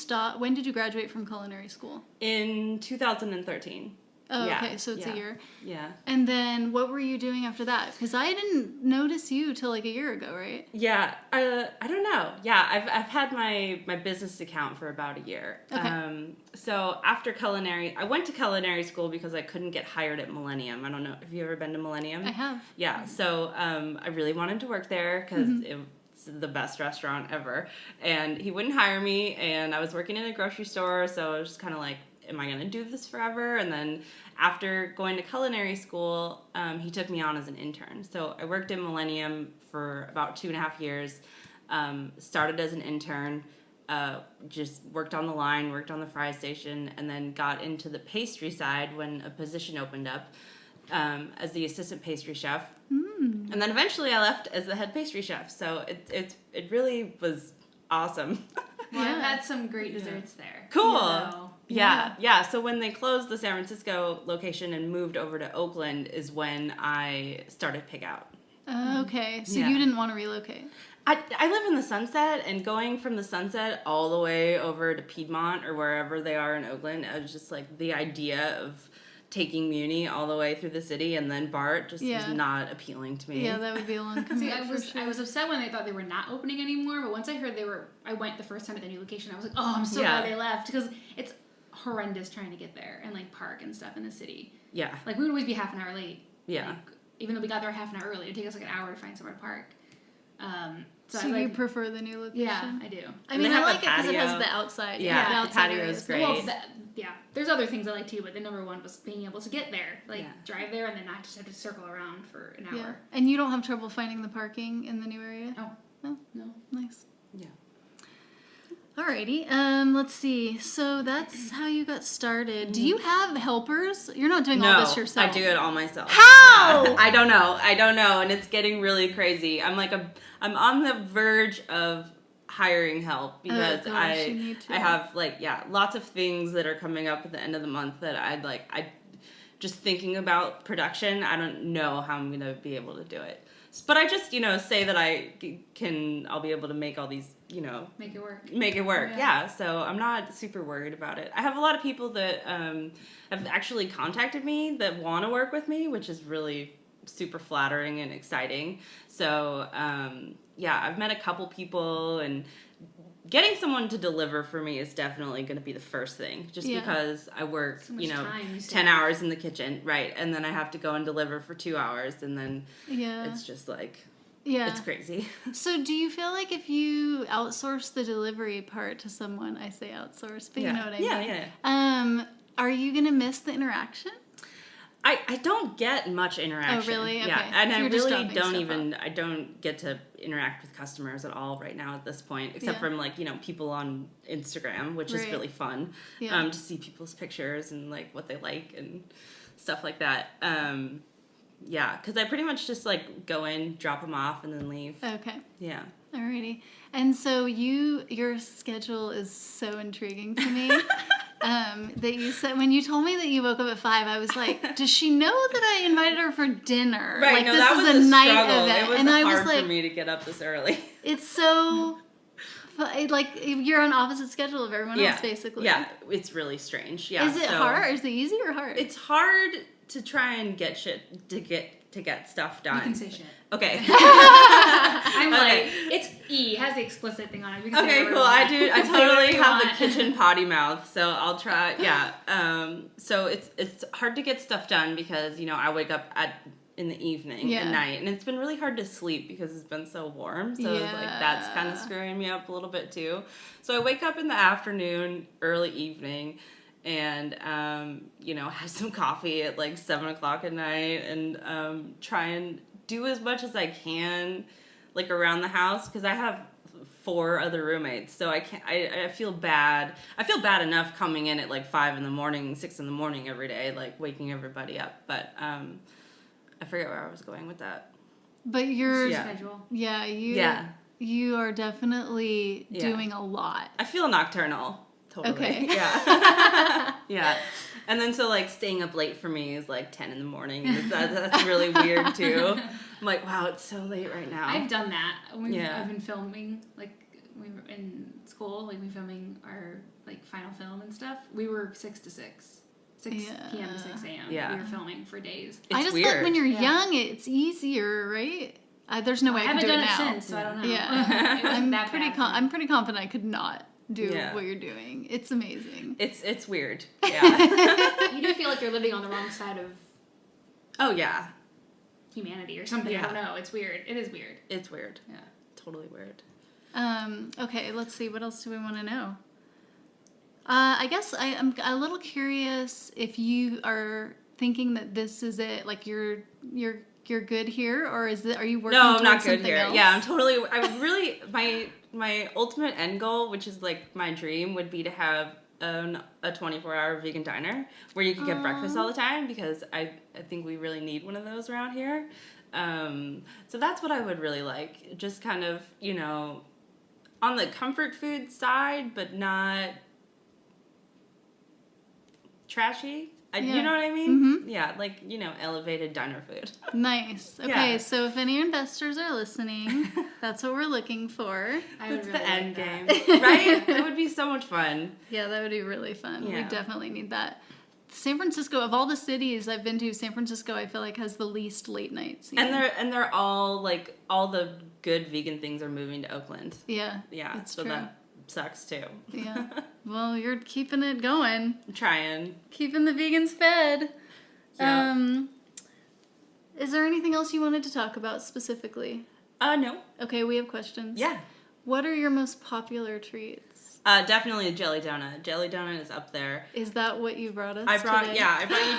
graduate from culinary school?
In 2013.
Oh, yeah. Okay, so it's a year.
Yeah.
And then what were you doing after that? Because I didn't notice you till like a year ago, right?
Yeah, I don't know. Yeah, I've had my business account for about a year.
Okay.
So after culinary, I went to culinary school because I couldn't get hired at Millennium. I don't know, have you ever been to Millennium?
I have.
Yeah, so I really wanted to work there because it's the best restaurant ever. And he wouldn't hire me, and I was working in a grocery store, so I was just kind of like, am I going to do this forever? And then after going to culinary school, he took me on as an intern. So I worked in Millennium for about 2.5 years, started as an intern, just worked on the line, worked on the fry station, and then got into the pastry side when a position opened up as the assistant pastry chef. And then eventually I left as the head pastry chef. So it really was awesome.
Well, I've had some great desserts there.
Cool.
So.
Yeah. So when they closed the San Francisco location and moved over to Oakland is when I started Pig Out.
Okay. So you didn't want to relocate?
I live in the Sunset, and going from the Sunset all the way over to Piedmont or wherever they are in Oakland, I was just like, the idea of taking Muni all the way through the city and then BART just was not appealing to me.
Yeah, that would be a long commute.
I was upset when they thought they were not opening anymore, but once I heard I went the first time at the new location, I was like, oh, I'm so glad they left, because it's horrendous trying to get there and like park and stuff in the city.
Yeah.
Like we would always be half an hour late.
Yeah.
Like, even though we got there half an hour early, it would take us like an hour to find somewhere to park.
So you prefer the new location?
Yeah, I do.
I mean, I like it because it has the outside.
Yeah, the patio is great.
Well, there's other things I like too, but the number one was being able to get there. Like, drive there and then not just have to circle around for an hour.
Yeah. And you don't have trouble finding the parking in the new area?
No.
Nice.
Yeah.
Alrighty. Let's see. So that's how you got started. Do you have helpers? You're not doing all this yourself.
I do it all myself.
How?
Yeah. I don't know, and it's getting really crazy. I'm on the verge of hiring help because I have lots of things that are coming up at the end of the month that I just thinking about production. I don't know how I'm gonna be able to do it. But I just, say that I'll be able to make all these,
Make it work.
Yeah. So I'm not super worried about it. I have a lot of people that have actually contacted me that want to work with me, which is really super flattering and exciting. So, I've met a couple people, and getting someone to deliver for me is definitely going to be the first thing, just because I work, 10 hours in the kitchen, right? And then I have to go and deliver for 2 hours, and then it's just like, it's crazy.
So do you feel like if you outsource the delivery part to someone, I say outsource, but you know what I mean?
Yeah.
Are you going to miss the interaction?
I don't get much interaction.
Oh, really? Okay.
Yeah, and
so
I
really
I don't get to interact with customers at all right now at this point, except from people on Instagram, which is really fun. To see people's pictures and what they like and stuff like that. Because I pretty much just go in, drop them off, and then leave.
Okay.
Yeah.
Alrighty. And so your schedule is so intriguing to me. That you said, when you told me that you woke up at 5, I was like, does she know that I invited her for dinner?
Right,
this
that
is
was
a night
struggle.
event.
It was
and I
hard
was
for me to get up this early.
It's so, you're on opposite schedule of everyone else, basically.
Yeah, it's really strange. Yeah.
Is it hard? Is it easy or hard?
It's hard to try and get shit, to get stuff done.
You can say shit.
Okay.
I'm it's E, has the explicit thing on it.
Okay, cool. I totally have the kitchen potty mouth, so I'll try. Yeah. So it's hard to get stuff done because I wake up in the evening at night, and it's been really hard to sleep because it's been so warm. So that's kind of screwing me up a little bit too. So I wake up in the afternoon, early evening, and have some coffee at 7 o'clock at night, and try and do as much as I can around the house, because I have 4 other roommates, so I feel bad. I feel bad enough coming in at 5 in the morning, 6 in the morning every day, waking everybody up. But I forget where I was going with that.
But your
schedule.
Yeah, you are definitely doing a lot.
I feel nocturnal. Totally.
Okay.
Yeah. Yeah. And then so staying up late for me is 10 in the morning. That's really weird too. I'm like, wow, it's so late right now.
I've done that. I've been filming, we were in school, we were filming our final film and stuff. We were 6 to 6. 6 p.m. to 6 a.m.
Yeah.
We were filming for days.
It's
I just
weird.
thought when you're young, it's easier, right? There's no way I could do it now.
I haven't done it since, so I don't know.
Yeah.
It wasn't that bad.
I'm pretty confident I could not do what you're doing. It's amazing.
It's weird. Yeah.
You do feel like you're living on the wrong side of humanity or something.
Yeah.
I don't know. It's weird. It is weird.
It's weird.
Yeah.
Totally weird.
Okay, let's see. What else do we want to know? I guess I'm a little curious if you are thinking that this is it, like you're good here, or are you working
No, I'm
towards
not good
something
here.
else?
Yeah, I really, my ultimate end goal, which is like my dream, would be to have a 24-hour vegan diner where you could get breakfast all the time, because I think we really need one of those around here. So that's what I would really like. Just kind of, on the comfort food side, but not trashy. You know what I mean?
Mm-hmm.
Yeah, like, elevated diner food.
Nice. Okay,
Yeah.
so if any investors are listening, that's what we're looking for.
That's the end game, right? That would be so much fun.
Yeah, that would be really fun.
Yeah.
We definitely need that. San Francisco, of all the cities I've been to, San Francisco I feel like has the least late nights.
And they're all like, all the good vegan things are moving to Oakland.
Yeah.
Yeah,
it's
so
true.
that sucks too.
Yeah. Well, you're keeping it going.
I'm trying.
Keeping the vegans fed.
Yeah.
Is there anything else you wanted to talk about specifically?
No.
Okay, we have questions.
Yeah.
What are your most popular treats?
Definitely a jelly donut. Jelly donut is up there.
Is that what you brought us
I brought
today?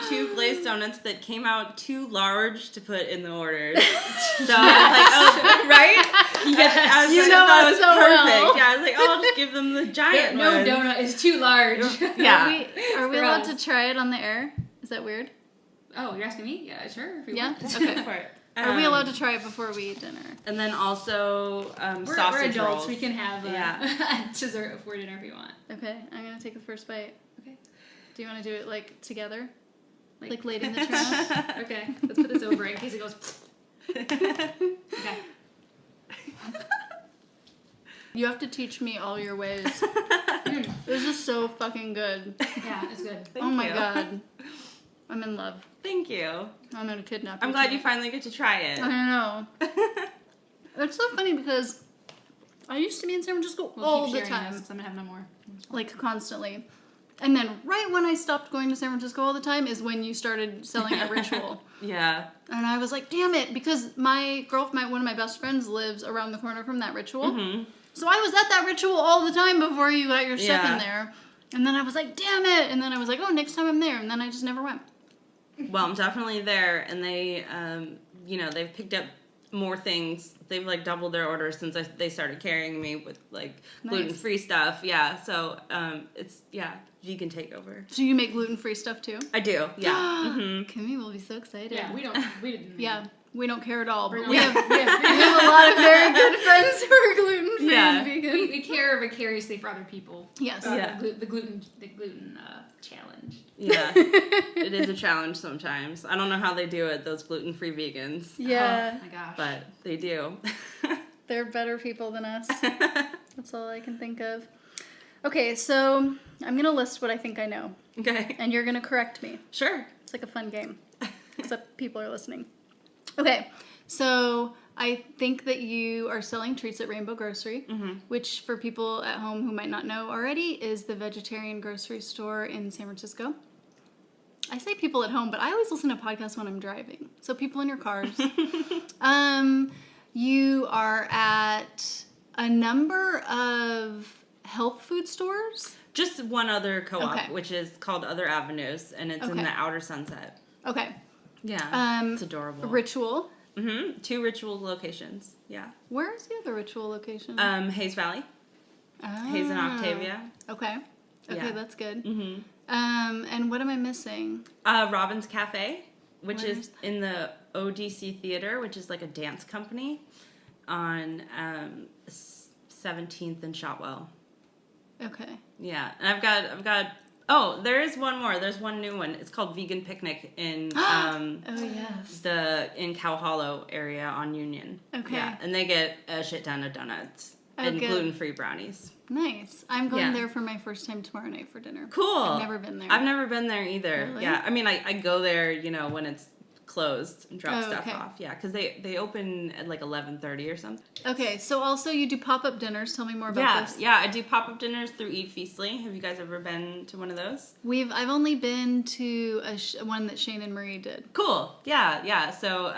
you 2 glazed donuts that came out too large to put in the orders. So I was like, right?
Yes.
You know us so
perfect.
well.
Yeah, I was like, I'll just give them the giant
No
one.
donut is too large.
Yeah.
Are we
For
allowed
us.
to try it on the air? Is that weird?
Oh, you're asking me? Yeah, sure. If you
Yeah?
want.
Okay.
For it.
Are we allowed to try it before we eat dinner?
And then also
We're
sausage
adults.
rolls.
We can have
Yeah.
dessert before dinner if you want.
Okay, I'm gonna take the first bite.
Okay.
Do you want to do it like together? Like late in the trail?
Okay. Let's put this over in case it goes. Okay.
You have to teach me all your ways. This is so fucking good.
Yeah, it's good.
Oh my
you.
god. I'm in love.
Thank you.
I'm gonna kidnap
I'm
you
glad
tonight.
you finally get to try it.
I know. It's so funny because I used to be in San Francisco
We'll
all
keep
the
sharing
time.
this 'cause I'm gonna have no more.
Like constantly. And then right when I stopped going to San Francisco all the time is when you started selling at Ritual.
Yeah.
And I was like, damn it, because my girlfriend, one of my best friends lives around the corner from that Ritual.
Mm-hmm.
So I was at that Ritual all the time before you got your stuff
Yeah.
in there. And then I was like, damn it. And then I was like, oh, next time I'm there. And then I just never went.
Well, I'm definitely there, and they, they've picked up more things. They've like doubled their orders since they started carrying me with like gluten-free stuff. Yeah, so it's vegan takeover.
So you make gluten-free stuff too?
I do. Yeah. Mm-hmm.
Kimmy will be so excited.
Yeah, we didn't.
Yeah, we don't care at all. But
We're
we
not-
have a lot of very good friends who are gluten-free
Yeah.
and vegan.
We care vicariously for other people.
Yes.
Yeah.
The gluten challenge.
Yeah. It is a challenge sometimes. I don't know how they do it, those gluten-free vegans.
Yeah.
Oh my gosh.
But they do.
They're better people than us. That's all I can think of. Okay, so I'm going to list what I think I know.
Okay.
And you're going to correct me.
Sure.
It's like a fun game. Except people are listening. Okay, so I think that you are selling treats at Rainbow Grocery, which for people at home who might not know already is the vegetarian grocery store in San Francisco. I say people at home, but I always listen to podcasts when I'm driving. So people in your cars. You are at a number of health food stores.
Just one other co-op,
Okay.
which is called Other Avenues, and it's in
Okay.
the Outer Sunset.
Okay.
Yeah. It's adorable.
Ritual.
2 Ritual locations. Yeah.
Where is the other Ritual location?
Hayes Valley. Hayes and Octavia.
Okay. Okay,
Yeah.
that's good.
Mm-hmm.
And what am I missing?
Robin's Cafe, which
Where
is
is that?
in the ODC Theater, which is like a dance company on 17th and Shotwell.
Okay.
Yeah, and I've got. Oh, there is one more. There's one new one. It's called Vegan Picnic in
Oh yes.
in Cow Hollow area on Union.
Okay.
Yeah, and they get a shit ton of donuts
Oh,
and
good.
gluten-free brownies.
Nice. I'm going
Yeah.
there for my first time tomorrow night for dinner.
Cool.
I've never been there.
I've never been there either.
Really?
Yeah, I mean, I go there, when it's closed and drop
Oh,
stuff
okay.
off. Yeah, because they open at like 11:30 or something.
Okay, so also you do pop-up dinners. Tell me more about this.
Yeah, I do pop-up dinners through Eat Feastly. Have you guys ever been to one of those?
I've only been to one that Shane and Marie did.
Cool. Yeah. So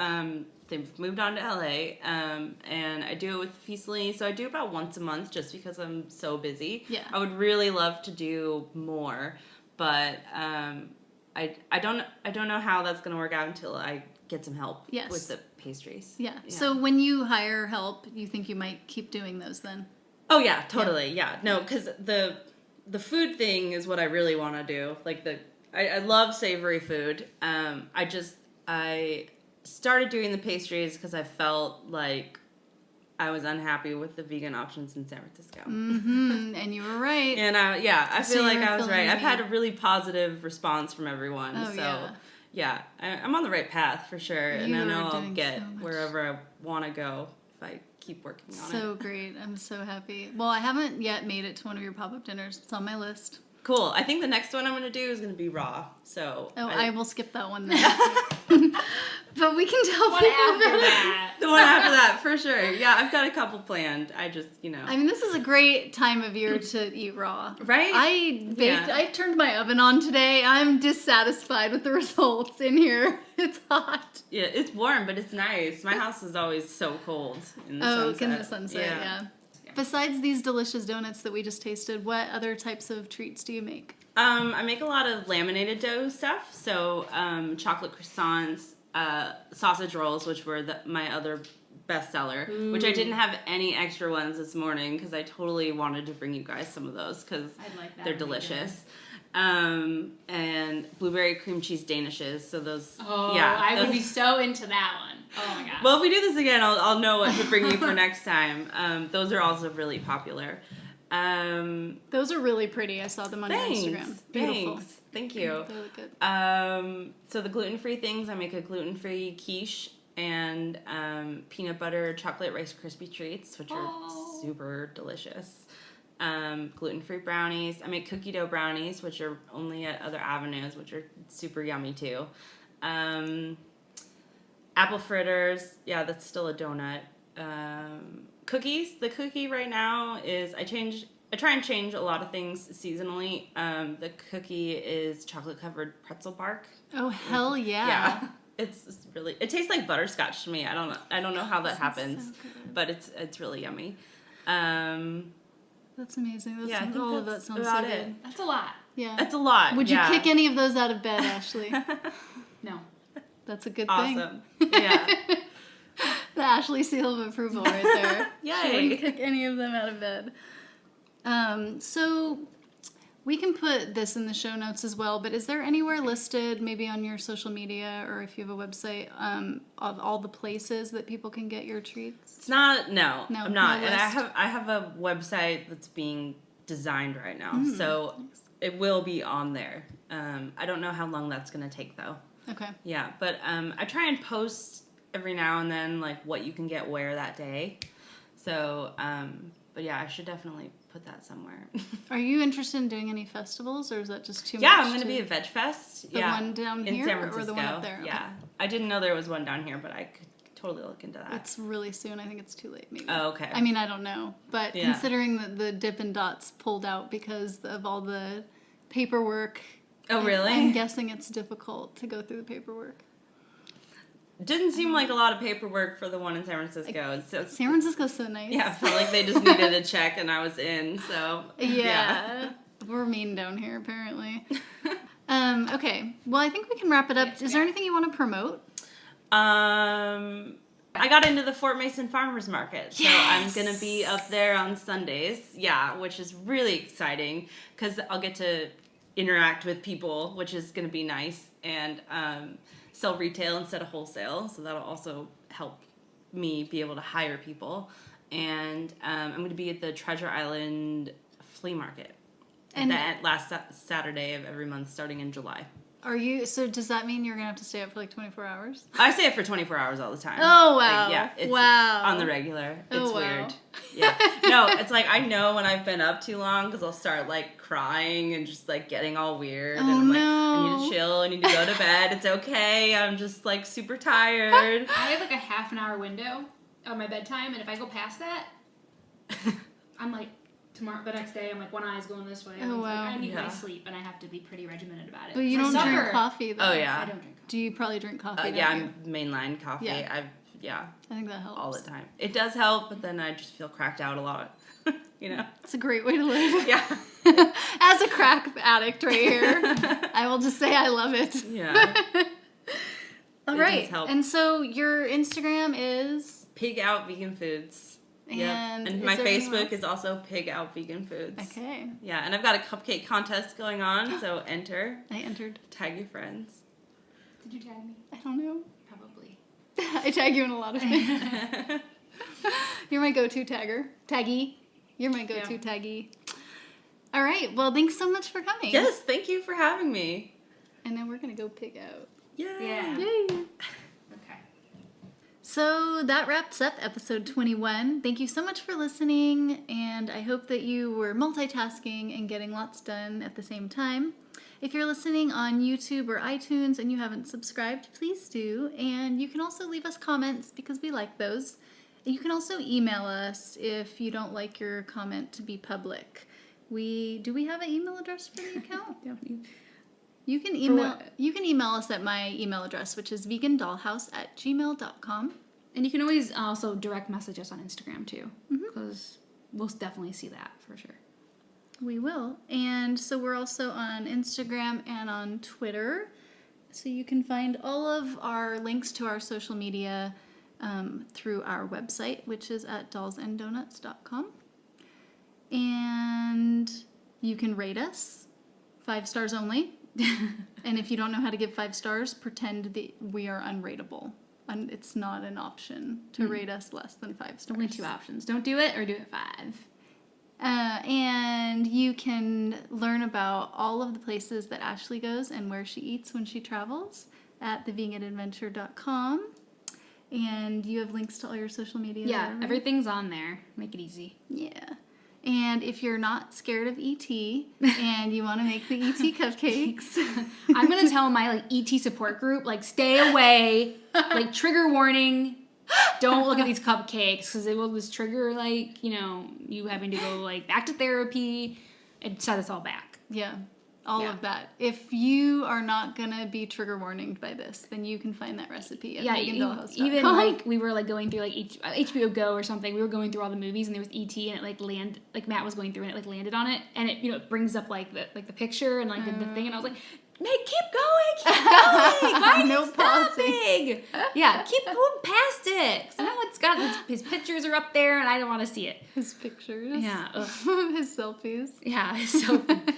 they've moved on to LA, and I do it with Feastly. So I do about once a month just because I'm so busy.
Yeah.
I would really love to do more, but I don't know how that's gonna work out until I get some help with the pastries.
Yeah. So when you hire help, you think you might keep doing those then?
Oh yeah, totally. Yeah. No, because the food thing is what I really want to do. Like I love savory food. I started doing the pastries because I felt like I was unhappy with the vegan options in San Francisco.
Mm-hmm. And you were right.
And I feel like I was right. I've had a really positive response from everyone.
Oh,
so yeah, I'm on the right path for sure. And I know I'll get wherever I want to go if I keep working on it.
So great. I'm so happy. Well, I haven't yet made it to one of your pop-up dinners. It's on my list.
Cool. I think the next one I'm going to do is going to be raw. So
I will skip that one then. But we can tell people about it.
The one after that, for sure. Yeah, I've got a couple planned. I just,
I mean, this is a great time of year to eat raw.
Right?
I turned my oven on today. I'm dissatisfied with the results in here. It's hot.
Yeah, it's warm, but it's nice. My house is always so cold in the sunset.
In the sunset, yeah. Besides these delicious donuts that we just tasted, what other types of treats do you make?
I make a lot of laminated dough stuff. So chocolate croissants, sausage rolls, which were my other bestseller, which I didn't have any extra ones this morning because I totally wanted to bring you guys some of those because they're delicious. And blueberry cream cheese danishes. So those.
Oh, yeah, I would be so into that one. Oh my god.
Well, if we do this again, I'll know what to bring you for next time. Those are also really popular.
Those are really pretty. I saw them on your Instagram. Beautiful.
Thanks. Thank you.
They look good.
So the gluten-free things, I make a gluten-free quiche and peanut butter chocolate Rice Krispie treats, which are super delicious. Gluten-free brownies. I make cookie dough brownies, which are only at Other Avenues, which are super yummy too. Apple fritters. Yeah, that's still a donut. Cookies. The cookie right now is I try and change a lot of things seasonally. The cookie is chocolate covered pretzel bark.
Oh hell yeah!
Yeah, it's really. It tastes like butterscotch to me. I don't know how that happens, but it's really yummy.
That's amazing. All of that sounds so good.
That's a lot.
Yeah,
that's a lot.
Would you kick any of those out of bed, Ashley?
No.
That's a good thing.
Awesome. Yeah.
The Ashley seal of approval right there.
Yay.
She wouldn't kick any of them out of bed. So we can put this in the show notes as well, but is there anywhere listed, maybe on your social media or if you have a website, of all the places that people can get your treats?
It's not, no, I'm not.
No
and
list.
I have a website that's being designed right now, so it will be on there. I don't know how long that's going to take though.
Okay.
Yeah, but I try and post every now and then like what you can get where that day. So, but yeah, I should definitely put that somewhere.
Are you interested in doing any festivals, or is that just too much?
Yeah, I'm going to be at vegfest.
The one down
in
here,
San Francisco.
or the one up there? Okay.
Yeah, I didn't know there was one down here, but I could totally look into that.
It's really soon. I think it's too late, maybe.
Oh, okay.
I mean, I don't know, but considering that the Dippin' Dots pulled out because of all the paperwork.
Oh, really?
I'm guessing it's difficult to go through the paperwork.
Didn't seem like a lot of paperwork for the one in San Francisco.
San Francisco's so nice.
Yeah, I felt like they just needed a check and I was in, so.
Yeah. We're mean down here, apparently. Okay. Well, I think we can wrap it up. Is there anything you want to promote?
I got into the Fort Mason Farmers Market, so I'm going to be up there on Sundays. Yeah, which is really exciting because I'll get to interact with people, which is going to be nice, and sell retail instead of wholesale, so that'll also help me be able to hire people. And I'm going to be at the Treasure Island Flea Market that last Saturday of every month starting in July.
So does that mean you're going to have to stay up for like 24 hours?
I stay up for 24 hours all the time.
Oh, wow.
Like, yeah, it's on the regular. It's weird. Yeah. No, it's like I know when I've been up too long because I'll start like crying and just like getting all weird. And I'm like, I need to chill. I need to go to bed. It's okay. I'm just like super tired.
I have like a half an hour window on my bedtime, and if I go past that, I'm like, the next day, I'm like, one eye's going this way.
Oh, wow.
Like, I need my sleep, and I have to be pretty regimented about it.
But you don't drink coffee, though.
Oh, yeah.
I don't drink coffee.
Do you probably drink coffee?
Yeah, I'm mainline coffee.
Yeah.
I've Yeah.
I think that helps.
All the time. It does help, but then I just feel cracked out a lot. You know?
It's a great way to live.
Yeah.
As a crack addict right here, I will just say I love it.
Yeah.
All right. And so your Instagram is?
Pig Out Vegan Foods.
And,
and my Facebook is also Pig Out Vegan Foods.
Okay.
Yeah, and I've got a cupcake contest going on, so enter.
I entered.
Tag your friends.
Did you tag me?
I don't know.
Probably.
I tag you in a lot of things. You're my go-to tagger. Taggy. You're my go-to taggy. All right. Well, thanks so much for coming.
Yes, thank you for having me.
And then we're going to go pig out.
Yay.
Yeah.
Yay.
Okay.
So that wraps up episode 21. Thank you so much for listening, and I hope that you were multitasking and getting lots done at the same time. If you're listening on YouTube or iTunes and you haven't subscribed, please do. And you can also leave us comments because we like those. You can also email us if you don't like your comment to be public. Do we have an email address for the account? You can email us at my email address, which is vegandollhouse@gmail.com.
And you can always also direct message us on Instagram too, because we'll definitely see that for sure.
We will. And so we're also on Instagram and on Twitter. So you can find all of our links to our social media through our website, which is at dollsanddonuts.com. And you can rate us 5 stars only. And if you don't know how to give 5 stars, pretend that we are unrateable. And it's not an option to rate us less than 5 stars.
Only 2 options. Don't do it or do it 5.
And you can learn about all of the places that Ashley goes and where she eats when she travels at theveganadventure.com. And you have links to all your social media.
Yeah,
there, right?
everything's on there. Make it easy.
Yeah. And if you're not scared of ET and you want to make the ET cupcakes,
I'm gonna tell my ET support group stay away, trigger warning. Don't look at these cupcakes because it will just trigger you having to go back to therapy and set us all back.
Yeah. All of that. If you are not gonna be trigger warninged by this, then you can find that recipe at vegandollhouse.com.
Even we were going through HBO Go or something. We were going through all the movies and there was ET and it Matt was going through and it landed on it and it it brings up the picture and the thing and I was like, Nate, keep going. Why are you stopping? Yeah, keep going past it. So now it's got his pictures are up there and I don't want to see it.
His pictures.
Yeah.
His selfies.
Yeah, his selfies.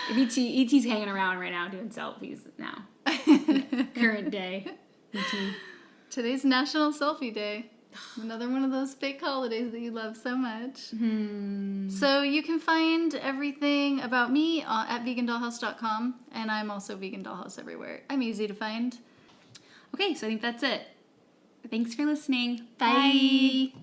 ET's hanging around right now doing selfies now. Current day. ET.
Today's National Selfie Day. Another one of those fake holidays that you love so much. So you can find everything about me at vegandollhouse.com, and I'm also Vegan Dollhouse everywhere. I'm easy to find.
Okay, so I think that's it. Thanks for listening.
Bye.